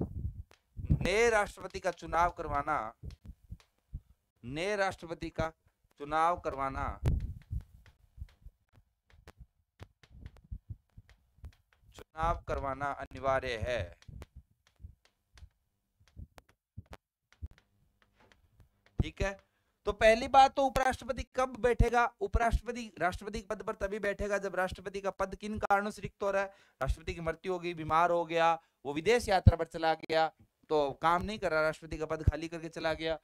नए राष्ट्रपति का चुनाव करवाना, नए राष्ट्रपति का चुनाव करवाना अनिवार्य है। ठीक है, तो पहली बात तो उपराष्ट्रपति कब बैठेगा? उपराष्ट्रपति राष्ट्रपति के पद पर तभी बैठेगा जब राष्ट्रपति का पद किन कारणों से रिक्त हो रहा है, राष्ट्रपति की मृत्यु हो गई, बीमार हो गया, वो विदेश यात्रा पर चला गया तो काम नहीं कर रहा, राष्ट्रपति का पद खाली करके चला गया,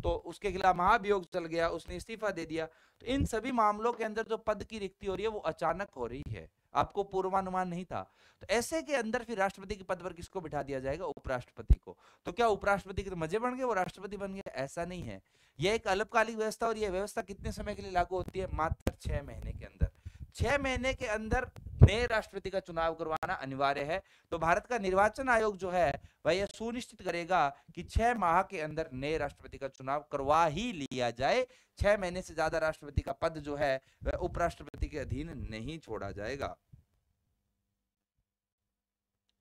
तो उसके खिलाफ महाभियोग चल गया, उसने इस्तीफा दे दिया। तो इन सभी मामलों के अंदर जो पद की रिक्ति हो रही है वो अचानक हो रही है, आपको पूर्वानुमान नहीं था। तो ऐसे के अंदर फिर राष्ट्रपति के पद पर किसको बिठा दिया जाएगा? उपराष्ट्रपति को। तो क्या उपराष्ट्रपति के मजे बन गए, वो राष्ट्रपति बन गया? ऐसा नहीं है, यह एक अल्पकालिक व्यवस्था, और यह व्यवस्था कितने समय के लिए लागू होती है? मात्र 6 महीने के अंदर। 6 महीने के अंदर नए राष्ट्रपति का चुनाव करवाना अनिवार्य है। तो भारत का निर्वाचन आयोग जो है वह यह सुनिश्चित करेगा कि 6 माह के अंदर नए राष्ट्रपति का चुनाव करवा ही लिया जाए। 6 महीने से ज्यादा राष्ट्रपति का पद जो है वह उपराष्ट्रपति के अधीन नहीं छोड़ा जाएगा।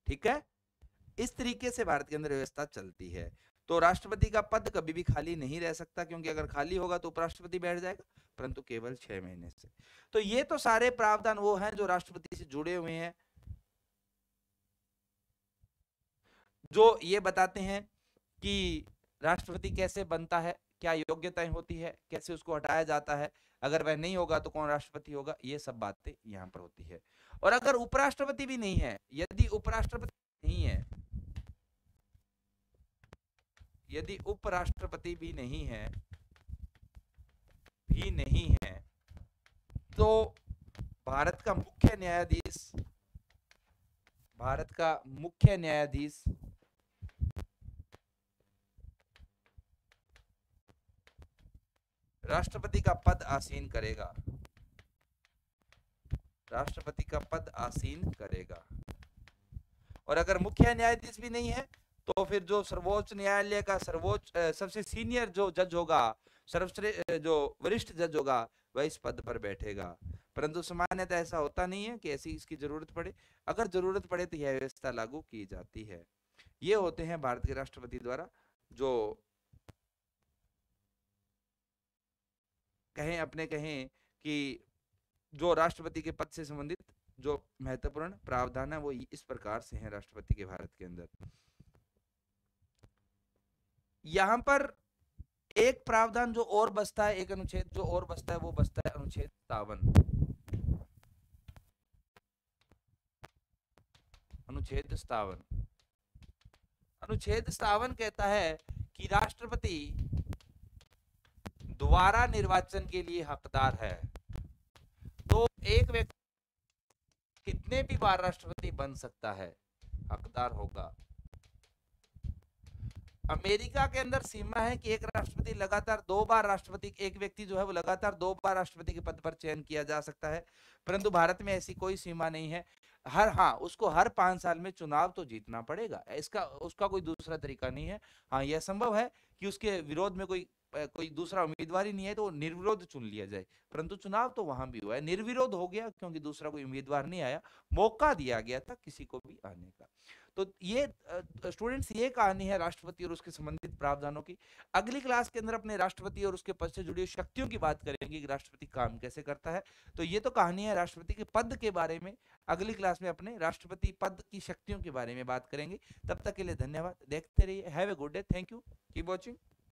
ठीक है, इस तरीके से भारत के अंदर व्यवस्था चलती है। तो राष्ट्रपति का पद कभी भी खाली नहीं रह सकता, क्योंकि अगर खाली होगा तो उपराष्ट्रपति बैठ जाएगा, परंतु केवल 6 महीने से। तो ये तो सारे प्रावधान वो हैं जो राष्ट्रपति से जुड़े हुए हैं, जो ये बताते हैं कि राष्ट्रपति कैसे बनता है, क्या योग्यताएं होती है, कैसे उसको हटाया जाता है, अगर वह नहीं होगा तो कौन राष्ट्रपति होगा, ये सब बातें यहाँ पर होती है। और अगर उपराष्ट्रपति भी नहीं है, यदि उपराष्ट्रपति नहीं है, यदि उपराष्ट्रपति भी नहीं है तो भारत का मुख्य न्यायाधीश राष्ट्रपति का पद आसीन करेगा, राष्ट्रपति का पद आसीन करेगा। और अगर मुख्य न्यायाधीश भी नहीं है तो फिर जो सर्वोच्च न्यायालय का सबसे सीनियर जो जज होगा, सर्वश्रेष्ठ जो वरिष्ठ जज होगा, वह इस पद पर बैठेगा। परंतु सामान्यतः ऐसा होता नहीं है कि ऐसी इसकी जरूरत पड़े, अगर जरूरत पड़े तो यह व्यवस्था लागू की जाती है। ये होते हैं भारत के राष्ट्रपति द्वारा जो कहें कि जो राष्ट्रपति के पद से संबंधित जो महत्वपूर्ण प्रावधान है वो इस प्रकार से हैं राष्ट्रपति के भारत के अंदर। यहां पर एक प्रावधान जो और बचता है, एक अनुच्छेद जो और बचता है, वो बचता है अनुच्छेद 57। अनुच्छेद 57 कहता है कि राष्ट्रपति द्वारा निर्वाचन के लिए हकदार है। तो एक व्यक्ति कितने भी बार राष्ट्रपति बन सकता है, हकदार होगा। अमेरिका के अंदर सीमा है कि एक राष्ट्रपति लगातार 2 बार एक व्यक्ति जो है वो लगातार 2 बार राष्ट्रपति के पद पर चयन किया जा सकता है, परंतु भारत में ऐसी कोई सीमा नहीं है। उसको हर 5 साल में चुनाव तो जीतना पड़ेगा, उसका कोई दूसरा तरीका नहीं है। हाँ, यह संभव है कि उसके विरोध में कोई कोई दूसरा उम्मीदवार ही नहीं है तो निर्विरोध चुन लिया जाए, परंतु चुनाव तो वहां भी हुआ है, निर्विरोध हो गया क्योंकि दूसरा कोई उम्मीदवार नहीं आया, मौका दिया गया था किसी को भी आने का। तो ये स्टूडेंट्स, ये कहानी है राष्ट्रपति और उसके संबंधित प्रावधानों की। अगली क्लास के अंदर अपने राष्ट्रपति और उसके पद से जुड़ी शक्तियों की बात करेंगे कि राष्ट्रपति काम कैसे करता है। तो ये तो कहानी है राष्ट्रपति के पद के बारे में। अगली क्लास में अपने राष्ट्रपति पद की शक्तियों के बारे में बात करेंगे। तब तक के लिए धन्यवाद, देखते रहिए। Have a good day, thank you, keep watching.